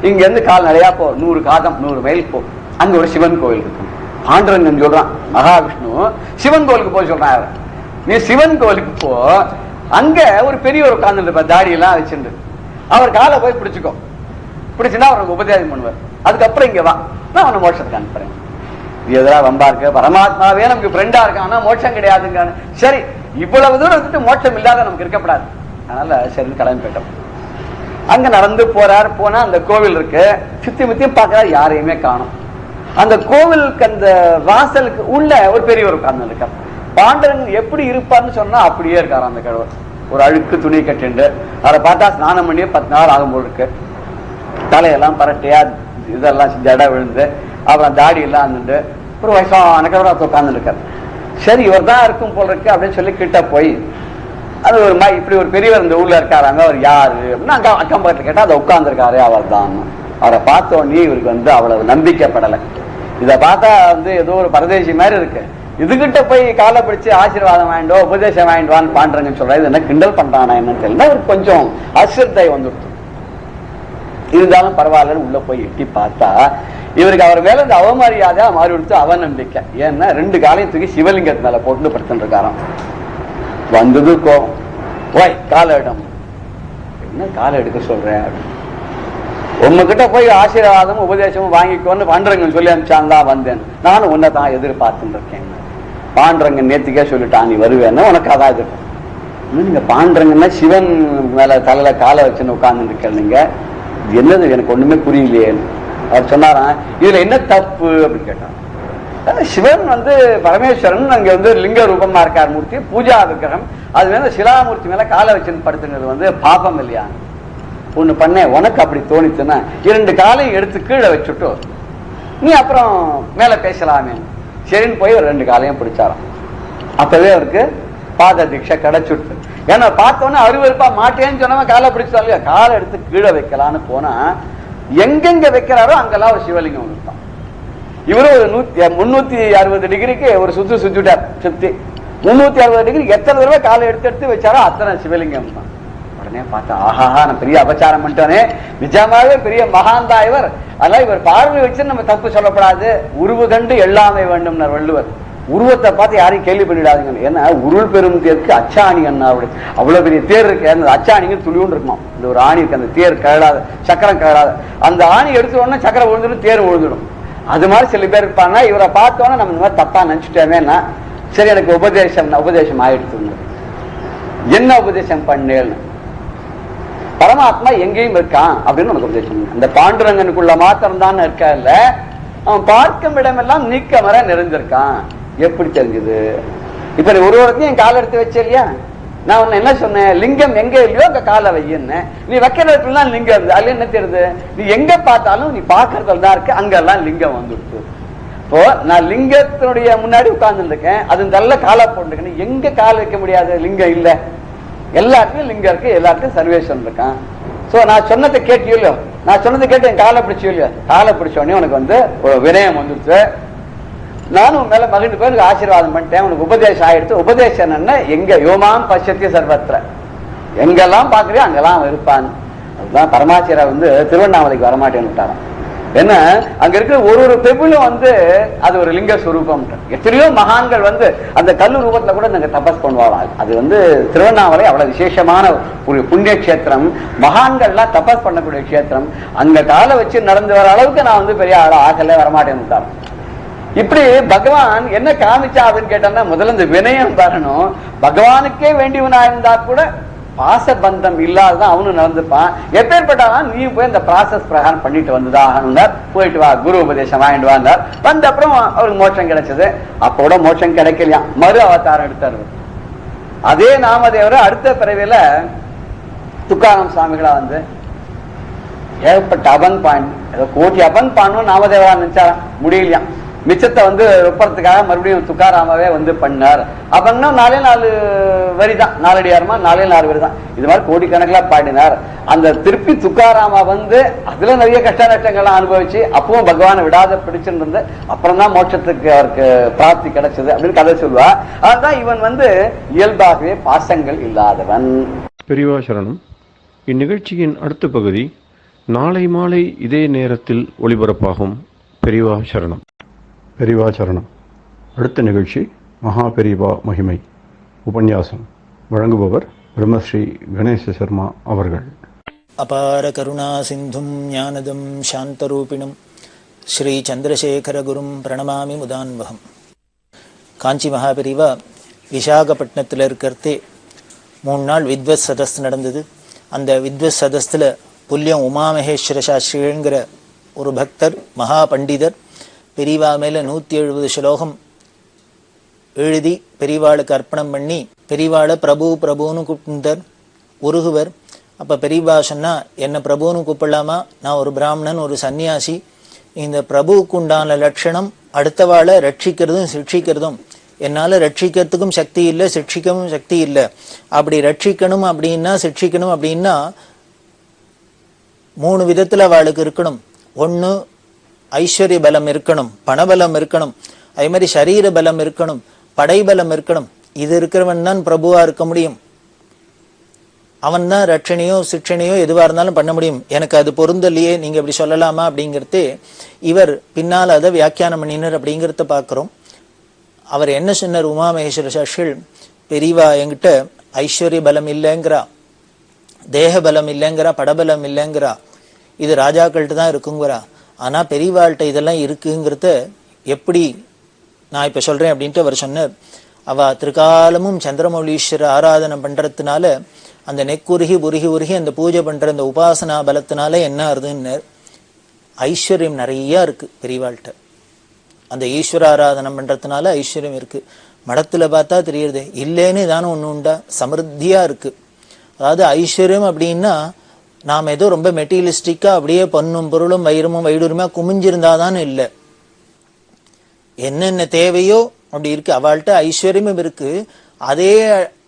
இங்க இருந்து கால்நடையா போ, 100 காதம் 100 மைல் போ, அங்க ஒரு சிவன் கோவில் இருக்கு. பாண்டரங்கன் சொல்றான் மகாவிஷ்ணு சிவன் கோவிலுக்கு போய் சொல்றான். நீ சிவன் கோவிலுக்கு போ, அங்க ஒரு பெரியவர் உட்கார்ந்து இருப்ப, தாடியெல்லாம் வச்சுட்டு அவர் காலை போய் பிடிச்சுக்கோ, பிடிச்சுன்னா அவருக்கு உபதேசம் பண்ணுவார். அதுக்கப்புறம் இங்க வா, நான் அவனை மோட்சத்துக்கு அனுப்புறேன். எதிராக வம்பா இருக்கு, பரமாத்மாவே நமக்கு ஃப்ரெண்டா இருக்கான், மோட்சம் கிடையாதுங்க. சரி இவ்வளவு தூரம் வந்துட்டு மோட்சம் இல்லாத நமக்கு இருக்கப்படாது, அதனால சரி கிளம்பி போயிட்டோம். அங்க நடந்து போறாரு. போனா அந்த கோவில் இருக்கு, சுத்தி முத்தியும் பார்க்கறாரு, யாரையுமே காணும். அந்த கோவிலுக்கு அந்த வாசலுக்கு உள்ள ஒரு பெரியவர் உட்கார்ந்து இருக்கார். பாண்டரன் எப்படி இருப்பார்னு சொன்னா அப்படியே இருக்காரு அந்த கடவுள். ஒரு அழுக்கு துணி கட்டிண்டு, அவரை பார்த்தா ஸ்நானம் பண்ணியே 10 நாள் ஆகும் போல் இருக்கு. தலையெல்லாம் பரட்டையா இதெல்லாம் ஜடை விழுந்து, அப்புறம் தாடி எல்லாம் இருந்துட்டு ஒரு வயசான கடவுள் உட்கார்ந்து இருக்காரு. சரி இவர் தான் இருக்கும் போல் இருக்கு அப்படின்னு சொல்லி கிட்ட போய், அது ஒரு இப்படி ஒரு பெரியவர் இந்த ஊர்ல இருக்காராங்க, அவர் யாரு அப்படின்னா அக்கம் பக்கத்துல கேட்டா அதை உட்கார்ந்து இருக்காரு, அவர் தான். அவரை பார்த்தோன்னே இவருக்கு வந்து அவ்வளவு நம்பிக்கைப்படலை. இதை பார்த்தா வந்து ஏதோ ஒரு பரதேசி மாதிரி இருக்கு, இதுகிட்ட போய் காலை பிடிச்சு ஆசீர்வாதம் வாங்கிட்டோ உபதேசம் வாங்கிடுவான்னு பாண்டரங்கன்னு சொல்ற, இது என்ன கிண்டல் பண்றானா என்னன்னு தெரியல. அவருக்கு கொஞ்சம் அசிரத்தை வந்துடுச்சு. இருந்தாலும் பரவாயில்லன்னு உள்ள போய் எட்டி பார்த்தா இவருக்கு அவர் மேல இந்த அவமரியாதையா மாறி விடுத்து அவநம்பிக்கை. ஏன்னா 2 காலையும் தூக்கி சிவலிங்கத்து மேல போட்டு படுத்துட்டு இருக்காராம். வந்தது கோபம், ஓய் காலை இடம், என்ன காலை எடுக்க சொல்றேன், உங்ககிட்ட போய் ஆசீர்வாதமும் உபதேசமும் வாங்கிக்கோன்னு பாண்டரங்கன் சொல்லி அனுப்பிச்சான் தான் வந்தேன், நானும் உன்னை தான் எதிர்பார்த்துட்டு இருக்கேன். பாண்டரங்கன் நேத்துக்கே சொல்லிட்டான் நீ வருவேன்னா உனக்கு அதான் எதிர்ப்பு. நீங்க பாண்டரங்கன்னா சிவன் மேல தலையில காலை வச்சுன்னு உட்கார்ந்து இருக்கீங்க, என்னது எனக்கு ஒண்ணுமே புரியலையே. அவர் சொன்னாராம் இதுல என்ன தப்பு அப்படின்னு கேட்டான். சிவன் வந்து பரமேஸ்வரன் அங்க வந்து லிங்க ரூபமா இருக்கார் மூர்த்தி, பூஜா விக்கிரகம், அது மேல சிலாமூர்த்தி மேல காலை வச்சுன்னு படுத்துங்கிறது வந்து பாபம் இல்லையா. ஒண்ணு பண்ண உனக்கு அப்படி தோணிச்சுன்னா 2 காலையும் எடுத்து கீழே வச்சுட்டு நீ அப்புறம் மேல பேசலாமே. சரின்னு போய் ஒரு 2 காலையும் பிடிச்சாராம். அப்பவே அவருக்கு பாத தீட்சை கிடைச்சுட்டு. ஏன்னா பார்த்தோன்னா அருவருப்பா மாட்டேன்னு சொன்னவன் காலை பிடிச்சா இல்லையா, காலை எடுத்து கீழே வைக்கலான்னு போனா எங்கெங்க வைக்கிறாரோ அங்கெல்லாம் ஒரு சிவலிங்கம் வந்துட்டான். இவரும் ஒரு 360 டிகிரிக்கு ஒரு சுத்திட்டார். சுத்தி 360 டிகிரி எத்தனை தடவை காலை எடுத்து வச்சாரோ அத்தனை சிவலிங்கம் தான். உடனே பார்த்தா ஆஹா நான் பெரிய அபச்சாரம் பண்ணிட்டோனே, நிஜமாவே பெரிய மகாந்தா இவர். அதனால இவர் பார்வை வச்சு நம்ம தப்பு சொல்லப்படாது, உருவு கண்டு எல்லாமே வேண்டும் வள்ளுவர். உருவத்தை பார்த்து யாரையும் கேள்வி பண்ணிடாதுங்க. ஏன்னா உருள் பெரும் தேருக்கு அச்சாணி அண்ணா அப்படி அவ்வளவு பெரிய தேர் இருக்கு, அந்த அச்சாணிங்க துளிவுன்னு இருக்குமா. இந்த ஒரு ஆணி இருக்கு, அந்த தேர் கழடாத, சக்கரம் கழடாத, அந்த ஆணி எடுத்த உடனே சக்கரம் விழுந்துடும், தேர் விழுந்துடும். அது மாதிரி சில பேர் இருப்பாங்க. இவரை பார்த்தோன்னா நம்ம இந்த மாதிரி தப்பா நினைச்சுட்டேன்னா சரி எனக்கு உபதேசம் ஆயிடுச்சு. என்ன உபதேசம் பண்ணேன்னு, பரமாத்மா எங்கேயும் இருக்கான் அப்படின்னு உனக்கு உபதேசம். அந்த பாண்டுரங்கனுக்குள்ள மாத்திரம் தான் இருக்கா இல்ல, அவன் பார்க்கும் இடமெல்லாம் நீக்க மர நிறைஞ்சிருக்கான். எப்படி தெரிஞ்சது? இப்ப நீ ஒரு என் காலை எடுத்து வச்ச இல்லையா, நான் உன்ன என்ன சொன்னேன், லிங்கம் எங்க இல்லையோ அங்க காலை வையன்னு. நீ வைக்கிற இடத்துல லிங்கம் இருந்து, அதுல என்ன தெரியுது, நீ எங்க பார்த்தாலும் நீ பாக்குறதுல தான் இருக்கு, அங்கெல்லாம் லிங்கம் வந்துடுச்சு. இப்போ நான் லிங்கத்தினுடைய முன்னாடி உட்கார்ந்து இருக்கேன், அது நல்ல காலை போட்டுருக்கேன், எங்க கால் வைக்க முடியாது, லிங்கம் இல்ல. எல்லாருக்கும் லிங்கம் இருக்கு, எல்லாருக்கும் சர்வேஸ்வரன் இருக்கான். சோ நான் சொன்னதை கேட்டியோ இல்லையோ, நான் சொன்னதை கேட்டு என் காலை பிடிச்சியோ இல்லையோ, காலை பிடிச்ச உடனே உனக்கு வந்து ஒரு வினயம் வந்துருச்சு. நானும் உன் மேல மகிழ்ந்து போய் எனக்கு ஆசீர்வாதம் பண்ணிட்டேன், உனக்கு உபதேசம் ஆயிடுச்சு. உபதேசம் என்னன்னா எங்க யோமாம் பசத்திய சர்வத்திர, எங்கெல்லாம் பாக்குறியோ அங்கெல்லாம் இருப்பான். அதுதான் பரமாச்சாரா வந்து திருவண்ணாமலைக்கு வரமாட்டேன்னு விட்டாராம். என்ன அங்க இருக்கிற ஒரு பெபிலும் வந்து அது ஒரு லிங்க ஸ்வரூபம். எத்தனையோ மகான்கள் வந்து அந்த கல்லு ரூபத்துல கூட நாங்க தபஸ் பண்ணுவாங்க. அது வந்து திருவண்ணாமலை அவ்வளவு விசேஷமான ஒரு புண்ணிய கஷேத்திரம், மகான்கள்லாம் தபஸ் பண்ணக்கூடிய கஷேத்திரம். அங்க காலை வச்சு நடந்து வர அளவுக்கு நான் வந்து பெரிய ஆளா ஆகல வரமாட்டேன்னு விட்டாரன். இப்படி பகவான் என்ன காமிச்சா அப்படின்னு கேட்டோம்னா, முதல்ல இந்த வினயம் வரணும். பகவானுக்கே வேண்டியவனா இருந்தா கூட பாசபந்தம் இல்லாததான் அவனும் நடந்துப்பான். எப்பேற்பட்டாலும் நீ போய் அந்த ப்ராசஸ் பிரகாரம் பண்ணிட்டு வந்துதான் போயிட்டு வா, குரு உபதேசம் வாங்கிட்டு வந்தார். வந்த அப்புறம் அவருக்கு மோட்சம் கிடைச்சது. அப்ப கூட மோட்சம் கிடைக்கலையா, மறு அவதாரம் எடுத்தாரு. அதே நாமதேவரை அடுத்த பிறவில துக்காராம் சுவாமிகளா வந்து ஏகப்பட்ட அபன் பாண், ஏதோ கோட்டி அபன் பாணும் நாமதேவரா நினைச்சா முடியலையா. மிச்சத்தை வெப்பறதுக்காக மறுபடியும் துக்காராமாவே பண்ணார். அப்படின்னா 4 வரிதான், 4 அடியாரமா 4 வரி தான். இது மாதிரி கோடிக்கணக்கில் பாடினார். அந்த திருப்பி துக்காராமா அதுல நிறைய கஷ்ட நஷ்டங்கள்லாம் அனுபவிச்சு அப்பவும் பகவானை விடாத பிடிச்சிருந்து அப்புறம் தான் மோட்சத்துக்கு அவருக்கு பிராப்தி கிடைச்சது அப்படின்னு கதை சொல்லுவா. அதுதான் இவன் இயல்பாகவே பாசங்கள் இல்லாதவன். பெரியவா சரணம். இந்நிகழ்ச்சியின் அடுத்த பகுதி நாளை மாலை இதே நேரத்தில் ஒளிபரப்பாகும். பெரியவா சரணம். பெரியவா சரணம். அடுத்த நிகழ்ச்சி மகா பெரியவா மகிமை உபன்யாசம். வழங்குபவர் பிரம்மஸ்ரீ கணேச சர்மா அவர்கள். அபார கருணா சிந்தும் ஞானதம் சாந்தரூபிணம் ஸ்ரீ சந்திரசேகர குரும் பிரணமாமி முதான்வகம். காஞ்சி மகாபெரிவா விசாகப்பட்டினத்தில் இருக்கிறதே 3 நாள் வித்வத் சதஸ் நடந்தது. அந்த வித்வத் சதஸ்தில் புல்யம் உமாமகேஸ்வர சாஸ்திரிங்கிற ஒரு பக்தர், மகா பண்டிதர், பெரியவா மேல 170 ஸ்லோகம் எழுதி பெரியவாளுக்கு அர்ப்பணம் பண்ணி பெரியவாளை பிரபு பிரபுன்னு கூப்பிட்டார். உருகுவர். அப்ப பெரியவா சொன்னா, என்ன பிரபுன்னு கூப்பிடலாமா? நான் ஒரு பிராமணன், ஒரு சன்னியாசி. இந்த பிரபுவுக்கு உண்டான லட்சணம் அடுத்தவாளை ரட்சிக்கிறதும் சிக்ஷிக்கிறதும். என்னால ரட்சிக்கிறதுக்கும் சக்தி இல்லை, சிக்ஷிக்கவும் சக்தி இல்லை. அப்படி ரட்சிக்கணும் அப்படின்னா சிக்ஷிக்கணும் அப்படின்னா 3 விதத்துல அவளுக்கு இருக்கணும். ஒண்ணு ஐஸ்வர்ய பலம் இருக்கணும், பணபலம் இருக்கணும், அதே மாதிரி சரீர பலம் இருக்கணும், படைபலம் இருக்கணும். இது இருக்கிறவன் தான் பிரபுவா இருக்க முடியும். அவன் தான் ரட்சணையோ சிக்ஷணையோ எதுவா இருந்தாலும் பண்ண முடியும். எனக்கு அது பொருந்தலையே, நீங்க இப்படி சொல்லலாமா அப்படிங்கிறது இவர் பின்னால் அதை வியாக்கியானம் பண்ணினர் அப்படிங்கிறத பார்க்கிறோம். அவர் என்ன சொன்னார்? உமாமகேஸ்வர சாஸ்திரிகள், பெரியவா என்கிட்ட ஐஸ்வர்ய பலம் இல்லைங்கிறா, தேக பலம் இல்லைங்கிறா, படபலம் இல்லைங்கிறா, இது ராஜாக்கள்கிட்ட தான் இருக்குங்கிறா. ஆனா பெரியவாள்கிட்ட இதெல்லாம் இருக்குங்கிறத எப்படி நான் இப்ப சொல்றேன் அப்படின்ட்டு அவர் சொன்னார். அவ திருக்காலமும் சந்திரமௌலீஸ்வர ஆராதனை பண்றதுனால அந்த நெக்குருகி உருகி உருகி அந்த பூஜை பண்ற அந்த உபாசனா பலத்தினால என்ன ஆறுதுன்னு ஐஸ்வர்யம் நிறைய இருக்கு பெரியவாள்கிட்ட. அந்த ஈஸ்வர ஆராதனை பண்றதுனால ஐஸ்வர்யம் இருக்கு. மடத்துல பார்த்தா தெரியுது இல்லைன்னு தானே ஒண்ணு உண்டா, சமிருத்தியா இருக்கு. அதாவது ஐஸ்வர்யம் அப்படின்னா நாம் ஏதோ ரொம்ப மெட்டீரியலிஸ்டிக்கா அப்படியே பொன்னும் பொருளும் வயிறுமும் வைடூருமா குமிஞ்சிருந்தாதான் இல்லை. என்னென்ன தேவையோ அப்படி இருக்கு. அவள்கிட்ட ஐஸ்வர்யமும் இருக்கு. அதே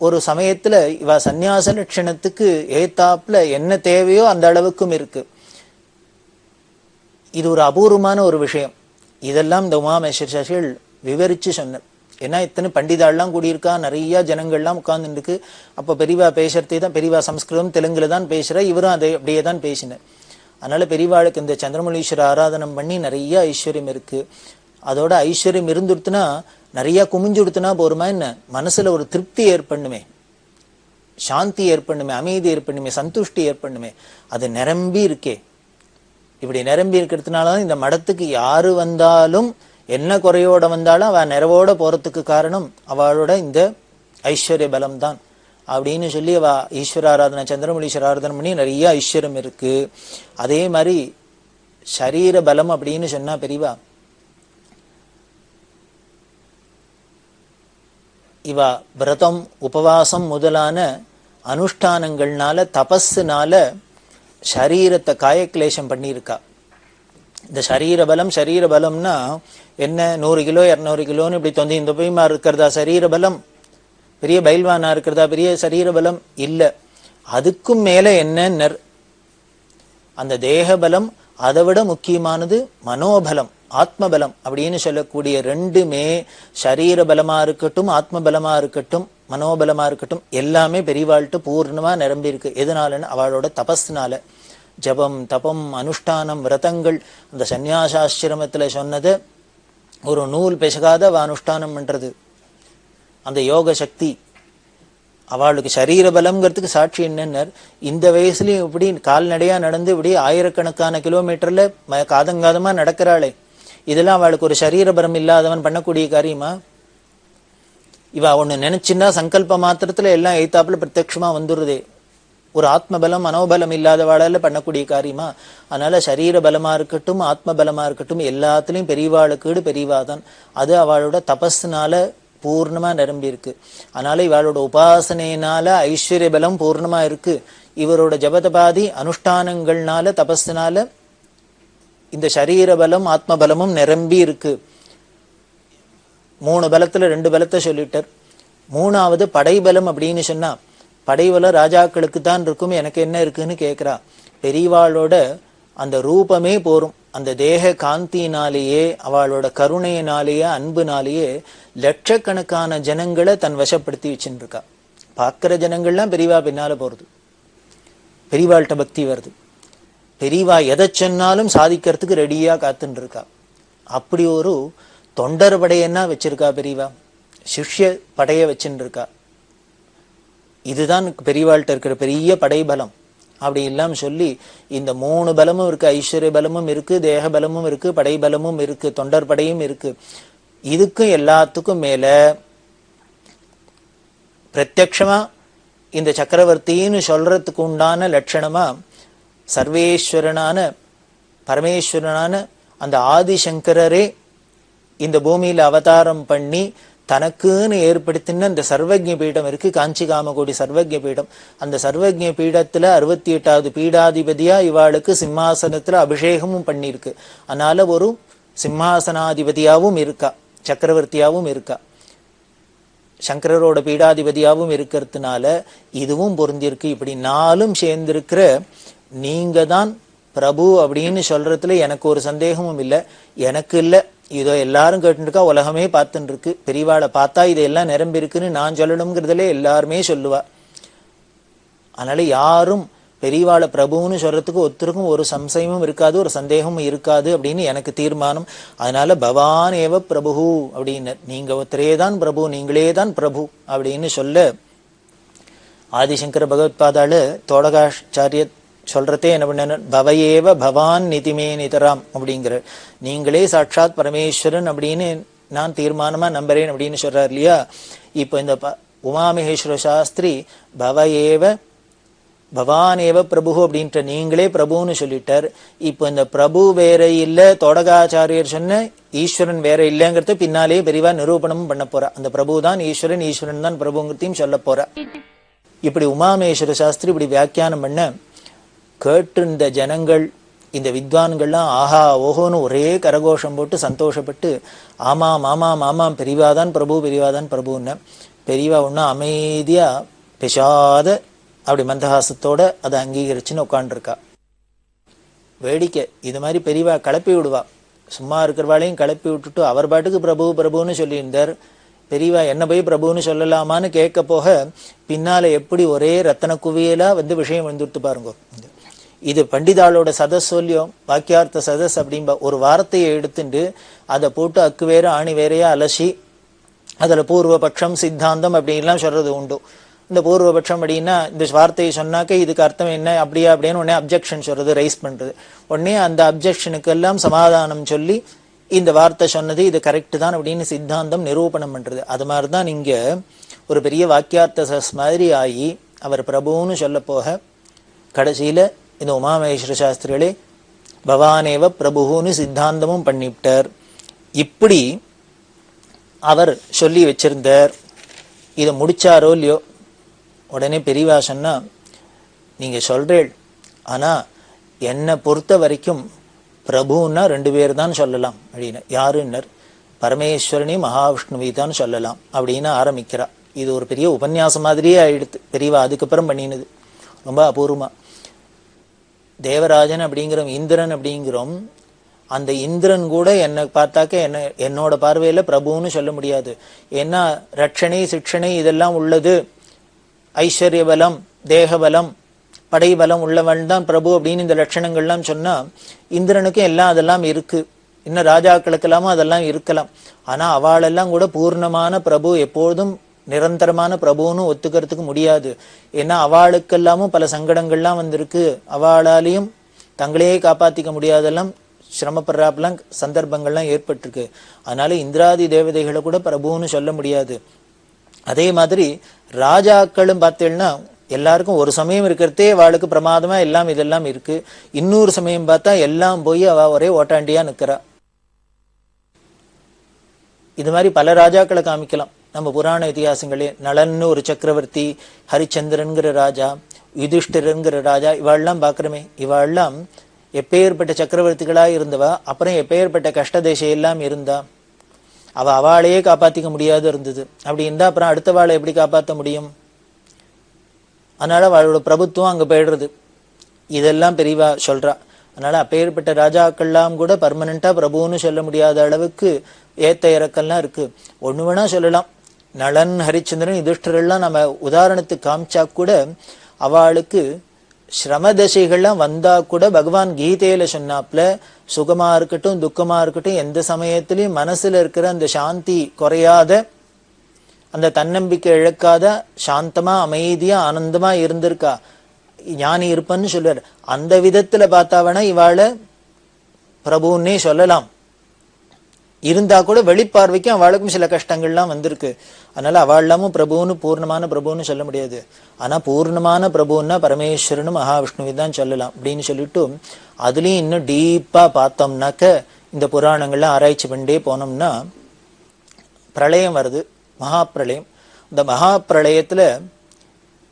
ஒரு சமயத்துல இவ சந்நியாச லட்சணத்துக்கு ஏத்தாப்புல என்ன தேவையோ அந்த அளவுக்கும் இருக்கு. இது ஒரு அபூர்வமான ஒரு விஷயம். இதெல்லாம் இந்த உமாமகேஸ்வர சாஸ்திரிகள் விவரிச்சு சொன்னார். ஏன்னா இத்தனை பண்டிதாள்லாம் கூடியிருக்கா, நிறைய ஜனங்கள்லாம் உட்கார்ந்துருக்கு. அப்ப பெரியவா பேசுறதே தான், பெரியவா சம்ஸ்கிருதம் தெலுங்குல தான் பேசுற, இவரும் அதை அப்படியே தான் பேசினார். அதனால பெரியவாளுக்கு இந்த சந்திரமௌலீஸ்வர ஆராதனம் பண்ணி நிறைய ஐஸ்வர்யம் இருக்கு. அதோட ஐஸ்வர்யம் இருந்துடுத்துனா நிறைய குமிஞ்சுடுத்துனா போருமா என்ன, மனசுல ஒரு திருப்தி ஏற்பண்ணுமே, சாந்தி ஏற்பண்ணுமே, அமைதி ஏற்பண்ணுமே, சந்துஷ்டி ஏற்பண்ணுமே. அது நிரம்பி இருக்கே. இப்படி நிரம்பி இருக்கிறதுனாலதான் இந்த மடத்துக்கு யாரு வந்தாலும் என்ன குறையோட வந்தாலும் அவ நிறைவோட போறதுக்கு காரணம் அவளோட இந்த ஐஸ்வர்ய பலம் தான் அப்படின்னு சொல்லி அவ ஈஸ்வர ஆராதனை சந்திரமௌலீஸ்வர ஆராதனை பண்ணி நிறைய ஐஸ்வர்யம் இருக்கு. அதே மாதிரி சரீர பலம் அப்படின்னு சொன்னா பெரியவா, இவ விரதம் உபவாசம் முதலான அனுஷ்டானங்கள்னால தபஸுனால சரீரத்தை காயக்லேஷம் பண்ணியிருக்கா. இந்த சரீர பலம்னா என்ன, 100 கிலோ 200 கிலோன்னு இப்படி தொந்தி இந்த போய்மா இருக்கிறதா சரீர பலம்? பெரிய பைல்வானா இருக்கிறதா பெரிய சரீர பலம்? இல்ல. அதுக்கும் மேல என்ன, அந்த தேக பலம். அதை விட முக்கியமானது மனோபலம், ஆத்மபலம் அப்படின்னு சொல்லக்கூடிய ரெண்டுமே. சரீர பலமா இருக்கட்டும், ஆத்ம பலமா இருக்கட்டும், மனோபலமா இருக்கட்டும், எல்லாமே பெரியவாள்கிட்ட பூர்ணமா நிரம்பி இருக்கு. எதனாலன்னு அவளோட தபஸ்னால. ஜபம் தபம் அனுஷ்டானம் விரதங்கள் அந்த சந்நியாசாசிரமத்துல சொன்னது ஒரு நூல் பெசகாத அவ அனுஷ்டானம் பண்றது. அந்த யோக சக்தி அவளுக்கு சரீர பலம்ங்கிறதுக்கு சாட்சி என்னன்னு, இந்த வயசுலயும் இப்படி கால்நடையா நடந்து இப்படி ஆயிரக்கணக்கான கிலோமீட்டர்ல காதங்காதமா நடக்கிறாளே, இதெல்லாம் அவளுக்கு ஒரு சரீர பலம் இல்லாதவன் பண்ணக்கூடிய காரியமா? இவ ஒண்ணு நினைச்சுன்னா சங்கல்ப மாத்திரத்துல எல்லாம் எய்த்தாப்புல பிரத்யட்சமா வந்துடுறதே. ஒரு ஆத்ம பலம் மனோபலம் இல்லாதவாளால பண்ணக்கூடிய காரியமா? அதனால சரீர பலமா இருக்கட்டும், ஆத்ம பலமா இருக்கட்டும், எல்லாத்துலயும் பெரியவாளுக்கு பெரியவாதான். அது அவளோட தபஸ்னால பூர்ணமா நிரம்பி இருக்கு. அதனால இவளோட உபாசனையினால ஐஸ்வர்ய பலம் பூர்ணமா இருக்கு. இவரோட ஜபதபாதி அனுஷ்டானங்கள்னால தபஸ்னால இந்த சரீர பலம் ஆத்ம பலமும் நிரம்பி இருக்கு. 3 பலத்துல 2 பலத்தை சொல்லிட்டார். 3வது படைபலம் அப்படின்னு சொன்னா படைபலம் ராஜாக்களுக்கு தான் இருக்கும், எனக்கு என்ன இருக்குன்னு கேட்கிறா. பெரியவாளோட அந்த ரூபமே போரும், அந்த தேக காந்தியினாலேயே அவளோட கருணையினாலேயே அன்புனாலேயே லட்சக்கணக்கான ஜனங்களை தன் வசப்படுத்தி வச்சுட்டு இருக்கா. பார்க்கிற ஜனங்கள்லாம் பெரியவா பின்னால போறது, பெரியவாள்கிட்ட பக்தி வருது, பெரியவா எதை சொன்னாலும் சாதிக்கிறதுக்கு ரெடியா காத்துட்டு இருக்கா. அப்படி ஒரு தொண்டர் படையன்னா வச்சிருக்கா பெரியவா, சிஷ்ய படைய வச்சுட்டு இருக்கா. இதுதான் பெரியவாள்கிட்ட இருக்கிற பெரிய படைபலம். அப்படி எல்லாம் சொல்லி இந்த 3 பலமும் இருக்கு, ஐஸ்வர்ய பலமும் இருக்கு, தேக பலமும் இருக்கு, படைபலமும் இருக்கு, தொண்டர் படையும் இருக்கு. இதுக்கும் எல்லாத்துக்கும் மேல பிரத்யக்ஷமா இந்த சக்கரவர்த்தின்னு சொல்றதுக்கு உண்டான லட்சணமா சர்வேஸ்வரனான பரமேஸ்வரனான அந்த ஆதிசங்கரரே இந்த பூமியில அவதாரம் பண்ணி தனக்குன்னு ஏற்படுத்தின அந்த சர்வஜ்ய பீடம் இருக்கு, காஞ்சி காமகோடி சர்வஜ்ய பீடம். அந்த சர்வஜ்ய பீடத்துல 68வது பீடாதிபதியா இவாளுக்கு சிம்மாசனத்துல அபிஷேகமும் பண்ணிருக்கு. அதனால ஒரு சிம்மாசனாதிபதியாவும் இருக்கா, சக்கரவர்த்தியாவும் இருக்கா, சங்கரரோட பீடாதிபதியாவும் இருக்கிறதுனால இதுவும் பொருந்திருக்கு. இப்படி 4ம் சேர்ந்திருக்கிற நீங்க தான் பிரபு அப்படின்னு சொல்றதுல எனக்கு ஒரு சந்தேகமும் இல்லை. எனக்கு இல்லை, இதோ எல்லாரும் கேட்டு இருக்கா, உலகமே பார்த்துட்டு இருக்கு. பெரியவாளை பார்த்தா இதெல்லாம் நிரம்பி இருக்குன்னு நான் சொல்லணுங்கிறதுல எல்லாருமே சொல்லுவா. அதனால யாரும் பெரியவாளை பிரபுன்னு சொல்றதுக்கு ஒருத்தருக்கும் ஒரு சம்சயமும் இருக்காது, ஒரு சந்தேகமும் இருக்காது அப்படின்னு எனக்கு தீர்மானம். அதனால பவான் ஏவ பிரபு அப்படின்னு, நீங்க ஒருத்தரே தான் பிரபு, நீங்களே தான் பிரபு அப்படின்னு சொல்ல ஆதிசங்கர பகவத்பாதாளு தோடகாச்சாரிய சொல்றதே என்ன பண்ண, பவையேவ பவான் நிதிமே நிதராம் அப்படிங்கிற, நீங்களே சாட்சாத் பரமேஸ்வரன் அப்படின்னு நான் தீர்மானமா நம்புறேன் அப்படின்னு சொல்றாரு இல்லையா. இப்ப இந்த உமாமகேஸ்வர சாஸ்திரி பவையேவ பவானேவ பிரபு அப்படின்ற நீங்களே பிரபுன்னு சொல்லிட்டார். இப்போ இந்த பிரபு வேற இல்ல, தோடகாச்சாரியர் சொன்ன ஈஸ்வரன் வேற இல்லைங்கிறத பின்னாலே பெரியவா நிரூபணமும் பண்ண போறா. அந்த பிரபு தான் ஈஸ்வரன், ஈஸ்வரன் தான் பிரபுங்கிறதையும் சொல்ல போறா. இப்படி உமாமகேஸ்வர சாஸ்திரி இப்படி வியாக்கியானம் பண்ண கேட்டிருந்த ஜனங்கள், இந்த வித்வான்கள்லாம் ஆஹா ஓஹோன்னு ஒரே கரகோஷம் போட்டு சந்தோஷப்பட்டு ஆமாம் ஆமாம் ஆமாம் பெரியவாதான் பிரபு, பெரியவாதான் பிரபுன்னு. பெரியவா ஒன்னும் அமைதியா பெஷாத அப்படி மந்தஹாசத்தோட அதை அங்கீகரிச்சுன்னு உட்காண்டிருக்கா. வேடிக்கை, இது மாதிரி பெரியவா கிளப்பி விடுவா, சும்மா இருக்கிறவாளையும் கிளப்பி விட்டுட்டு அவர் பாட்டுக்கு பிரபு பிரபுன்னு சொல்லியிருந்தார். பெரியவா என்ன போய் பிரபுன்னு சொல்லலாமான்னு கேட்க போக பின்னால எப்படி ஒரே ரத்தன குவியலா விஷயம் வந்துட்டு பாருங்க. இது பண்டிதாளோட சதஸ் சொல்லியும் வாக்கியார்த்த சதஸ் அப்படின்பா. ஒரு வார்த்தையை எடுத்துட்டு அதை போட்டு அக்கு வேற ஆணி வேறையா அலசி அதுல பூர்வபட்சம் சித்தாந்தம் அப்படின்லாம் சொல்றது உண்டு. இந்த பூர்வபட்சம் அப்படின்னா இந்த வார்த்தையை சொன்னாக்க இதுக்கு அர்த்தம் என்ன அப்படியா அப்படின்னு உடனே அப்ஜெக்ஷன் சொல்றது, ரைஸ் பண்றது. உடனே அந்த அப்ஜெக்ஷனுக்கு எல்லாம் சமாதானம் சொல்லி இந்த வார்த்தை சொன்னது இது கரெக்ட் தான் அப்படின்னு சித்தாந்தம் நிரூபணம் பண்றது. அது மாதிரிதான் இங்க ஒரு பெரிய வாக்கியார்த்த சஸ் மாதிரி ஆகி அவர் பிரபுன்னு சொல்ல போக கடைசியில இந்த உமாமகேஸ்வர சாஸ்திரிகளே பவானேவ பிரபுன்னு சித்தாந்தமும் பண்ணிவிட்டார். இப்படி அவர் சொல்லி வச்சிருந்தார். இதை முடிச்சாரோ இல்லையோ, உடனே பெரியவா சொன்னா நீங்க சொல்றேள், ஆனா என்னை பொறுத்த வரைக்கும் பிரபுன்னா 2 பேர் தான் சொல்லலாம் அப்படின்னு. யாருன்னர், பரமேஸ்வரனி மகாவிஷ்ணுவை தான் சொல்லலாம் அப்படின்னு ஆரம்பிக்கிறா. இது ஒரு பெரிய உபன்யாசம் மாதிரியே ஆயிடுத்து பெரியவா அதுக்கப்புறம் பண்ணினது, ரொம்ப அபூர்வமா. தேவராஜன் அப்படிங்கிறோம், இந்திரன் அப்படிங்கிறோம், அந்த இந்திரன் கூட என்னை பார்த்தாக்க என்னோட பார்வையில பிரபுன்னு சொல்ல முடியாது. ஏன்னா ரட்சணை சிக்ஷணை இதெல்லாம் உள்ளது, ஐஸ்வர்ய பலம் தேக பலம் படைபலம் உள்ளவன் தான் பிரபு அப்படின்னு இந்த லட்சணங்கள்லாம் சொன்னா இந்திரனுக்கும் எல்லாம் அதெல்லாம் இருக்கு. இன்னும் ராஜாக்களுக்கெல்லாமும் அதெல்லாம் இருக்கலாம். ஆனா அவளெல்லாம் கூட பூர்ணமான பிரபு, எப்போதும் நிரந்தரமான பிரபுன்னு ஒத்துக்கிறதுக்கு முடியாது. ஏன்னா அவளுக்கெல்லாமும் பல சங்கடங்கள்லாம் வந்திருக்கு, அவளாலையும் தங்களையே காப்பாத்திக்க முடியாதெல்லாம் சிரமப்படுறாப்பெல்லாம் சந்தர்ப்பங்கள்லாம் ஏற்பட்டிருக்கு. அதனால இந்திராதி தேவதைகளை கூட பிரபுன்னு சொல்ல முடியாது. அதே மாதிரி ராஜாக்களும் பார்த்தேன்னா எல்லாருக்கும் ஒரு சமயம் இருக்கிறதே அவளுக்கு பிரமாதமா எல்லாம் இதெல்லாம் இருக்கு, இன்னொரு சமயம் பார்த்தா எல்லாம் போய் அவ ஒரே ஓட்டாண்டியா நிக்கிறா. இது மாதிரி பல ராஜாக்களை காமிக்கலாம் நம்ம புராண இதிகாசங்களே. நளன்னு ஒரு சக்கரவர்த்தி, ஹரிச்சந்திரன்கிற ராஜா, யுதிஷ்டிரன்கிற ராஜா, இவாள்லாம் பாக்குறமே. இவாள்லாம் எப்பேற்பட்ட சக்கரவர்த்திகளா இருந்தவா, அப்புறம் எப்பேற்பட்ட கஷ்ட தேசம் எல்லாம் இருந்தா. அவளையே காப்பாத்திக்க முடியாது இருந்தது. அப்படி இருந்தா அப்புறம் அடுத்த வாழை எப்படி காப்பாற்ற முடியும்? அதனால அவளோட பிரபுத்துவம் அங்க போயிடுறது. இதெல்லாம் பெரியவா சொல்றா. அதனால அப்பேற்பட்ட ராஜாக்கள்லாம் கூட பர்மனண்டா பிரபுன்னு சொல்ல முடியாத அளவுக்கு ஏத்த இறக்கெல்லாம் இருக்கு. ஒண்ணு வேணா சொல்லலாம், நளன், ஹரிச்சந்திரன், யுதிஷ்டரெல்லாம் நம்ம உதாரணத்துக்கு காமிச்சா கூட அவளுக்கு சிரம தசைகள்லாம் வந்தா கூட பகவான் கீதையில சொன்னாப்ல, சுகமா இருக்கட்டும் துக்கமா இருக்கட்டும் எந்த சமயத்திலயும் மனசுல இருக்கிற அந்த சாந்தி குறையாத, அந்த தன்னம்பிக்கை இழக்காத, சாந்தமா அமைதியா ஆனந்தமா இருந்திருக்கா, ஞானி இருப்பன்னு சொல்றாரு. அந்த விதத்துல பார்த்தாவனா இவாள பிரபுன்னே சொல்லலாம். இருந்தா கூட வெளிப்பார்வைக்கும் அவளுக்கும் சில கஷ்டங்கள்லாம் வந்திருக்கு. அதனால அவள்லாமும் பிரபுன்னு பூர்ணமான பிரபுன்னு சொல்ல முடியாது. ஆனா பூர்ணமான பிரபுன்னா பரமேஸ்வரனும் மகாவிஷ்ணுவை தான் சொல்லலாம் அப்படின்னு சொல்லிட்டு, அதுலயும் இன்னும் டீப்பா பார்த்தோம்னாக்க இந்த புராணங்கள்லாம் ஆராய்ச்சி பண்ணிட்டே போனோம்னா பிரளயம் வருது, மகா பிரளயம். இந்த மகா பிரளயத்துல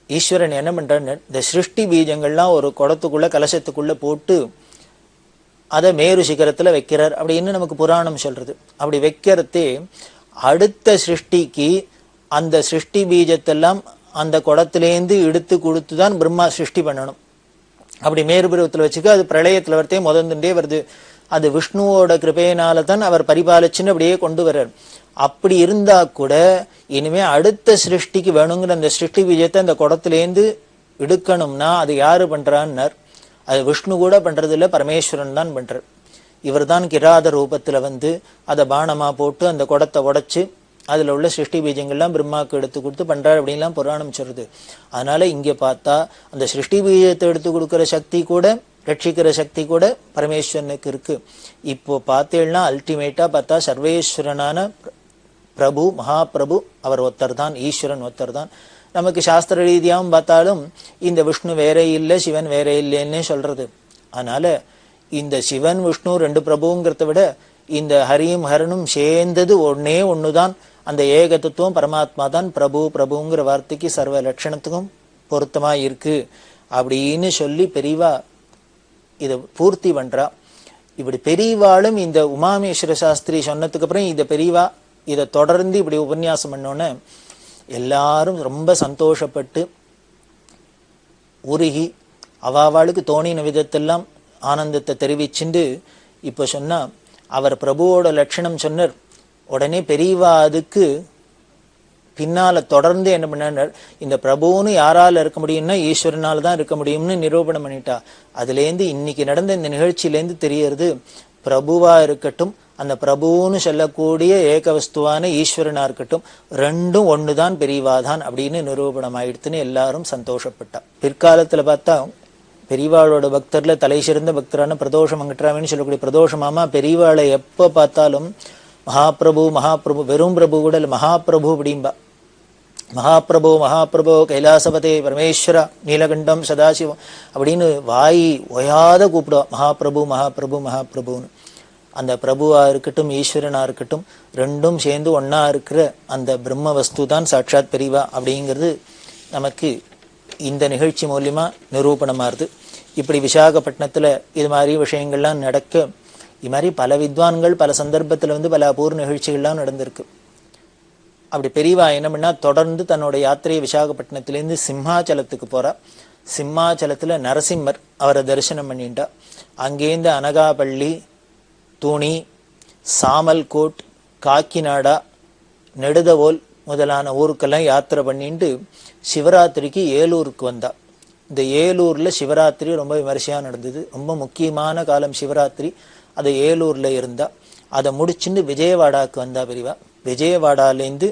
ஈஸ்வரன் என்ன பண்றான்னு இந்த சிருஷ்டி பீஜங்கள்லாம் ஒரு குடத்துக்குள்ள கலசத்துக்குள்ள போட்டு அதை மேரு சிகரத்துல வைக்கிறார் அப்படின்னு நமக்கு புராணம் சொல்றது. அப்படி வைக்கிறதே அடுத்த சிருஷ்டிக்கு அந்த சிருஷ்டி பீஜத்தெல்லாம் அந்த குடத்திலேந்து எடுத்து கொடுத்துதான் பிரம்மா சிருஷ்டி பண்ணணும். அப்படி மேரு பருவத்துல வச்சுக்க அது பிரளயத்துல வரத்தே முதந்துட்டே வருது. அது விஷ்ணுவோட கிருபையினால தான் அவர் பரிபாலிச்சுன்னு அப்படியே கொண்டு வர்றார். அப்படி இருந்தா கூட இனிமே அடுத்த சிருஷ்டிக்கு வேணுங்கிற அந்த சிருஷ்டி பீஜத்தை அந்த குடத்திலேந்து எடுக்கணும்னா அது யாரு பண்றான்னார். அது விஷ்ணு கூட பண்றது இல்ல, பரமேஸ்வரன் தான் பண்றார். இவர் தான் கிராத ரூபத்துல வந்து அதை பானமா போட்டு அந்த குடத்தை உடைச்சு அதுல உள்ள சிருஷ்டி பீஜங்கள்லாம் பிரம்மாவுக்கு எடுத்து கொடுத்து பண்றாரு அப்படின்லாம் புராணம் சொல்றது. அதனால இங்க பார்த்தா அந்த சிருஷ்டி பீஜத்தை எடுத்து கொடுக்கிற சக்தி கூட, ரட்சிக்கிற சக்தி கூட பரமேஸ்வரனுக்கு இருக்கு. இப்போ பார்த்தேன்னா அல்டிமேட்டா பார்த்தா சர்வேஸ்வரனான பிரபு, மகாபிரபு அவர் ஒருத்தர் தான், ஈஸ்வரன் ஒருத்தர் தான். நமக்கு சாஸ்திர ரீதியாகவும் பார்த்தாலும் இந்த விஷ்ணு வேற இல்லை, சிவன் வேற இல்லைன்னு சொல்றது. அதனால இந்த சிவன் விஷ்ணு ரெண்டு பிரபுங்கிறத விட இந்த ஹரியும் ஹரனும் சேர்ந்தது ஒன்னே ஒண்ணுதான். அந்த ஏக தத்துவம் பரமாத்மா தான் பிரபு. பிரபுங்கிற வார்த்தைக்கு சர்வ லட்சணத்துக்கும் பொருத்தமா இருக்கு அப்படின்னு சொல்லி பெரியவா இதை பூர்த்தி பண்றா. இப்படி பெரியவாளும் இந்த உமாமேஸ்வர சாஸ்திரி சொன்னதுக்கு அப்புறம் இந்த பெரியவா இதை தொடர்ந்து இப்படி உபன்யாசம் பண்ணோன்னு எல்லாரும் ரொம்ப சந்தோஷப்பட்டு உருகி அவாவாளுக்கு தோணின விதத்தெல்லாம் ஆனந்தத்தை தெரிவிச்சுண்டு இப்ப சொன்னா அவர் பிரபுவோட லட்சணம் சொன்னார். உடனே பெரியவா அதுக்கு பின்னால தொடர்ந்து என்ன பண்ணார், இந்த பிரபுன்னு யாரால இருக்க முடியும்னா ஈஸ்வரனால தான் இருக்க முடியும்னு நிரூபணம் பண்ணிட்டா. அதுல இருந்து இன்னைக்கு நடந்த இந்த நிகழ்ச்சியிலேருந்து தெரியறது, பிரபுவா இருக்கட்டும் அந்த பிரபுன்னு சொல்லக்கூடிய ஏகவஸ்துவான ஈஸ்வரனா இருக்கட்டும் ரெண்டும் ஒண்ணுதான், பெரியவாதான் அப்படின்னு நிரூபணம் ஆயிடுத்துன்னு எல்லாரும் சந்தோஷப்பட்டா. பிற்காலத்துல பார்த்தா பெரியவாளோட பக்தர்ல தலை சிறந்த பக்தரான பிரதோஷம் அங்கட்ராமின்னு சொல்லக்கூடிய பிரதோஷமாமா பெரியவாளை எப்ப பார்த்தாலும் மகாபிரபு மகாபிரபு, வெறும் பிரபு கூட இல்ல, மகாபிரபு அப்படின்பா. மகாபிரபு மகாபிரபு கைலாசபதே பரமேஸ்வரா நீலகண்டம் சதாசிவம் அப்படின்னு வாய் ஒயாத கூப்பிடுவா மகாபிரபு மகாபிரபு மகாபிரபுன்னு. அந்த பிரபுவா இருக்கட்டும் ஈஸ்வரனா இருக்கட்டும் ரெண்டும் சேர்ந்து ஒன்னா இருக்கிற அந்த பிரம்ம வஸ்து தான் சாட்சாத் பெரியவா அப்படிங்கிறது நமக்கு இந்த நிகழ்ச்சி மூலியமா நிரூபணமாறுது. இப்படி விசாகப்பட்டினத்துல இது மாதிரி விஷயங்கள்லாம் நடக்க இது மாதிரி பல வித்வான்கள் பல சந்தர்ப்பத்துல வந்து பல அபூர்வ நிகழ்ச்சிகள்லாம் நடந்திருக்கு. அப்படி பெரியவா என்ன பண்ணா தொடர்ந்து தன்னோட யாத்திரையை விசாகப்பட்டினத்திலேருந்து சிம்மாச்சலத்துக்கு போறா. சிம்மாச்சலத்துல நரசிம்மர் அவரை தரிசனம் பண்ணிட்டா. அங்கேருந்து அனகாபள்ளி, தூணி, சாமல்கோட், காக்கிநாடா, நெடுதவோல் முதலான ஊருக்கெல்லாம் யாத்திரை பண்ணிட்டு சிவராத்திரிக்கு ஏலூருக்கு வந்தா. இந்த ஏலூர்ல சிவராத்திரி ரொம்ப விமரிசையா நடந்தது. ரொம்ப முக்கியமான காலம் சிவராத்திரி. அதை ஏலூர்ல இருந்தா. அதை முடிச்சுட்டு விஜயவாடாக்கு வந்தா பெரியவா. விஜயவாடாலேருந்து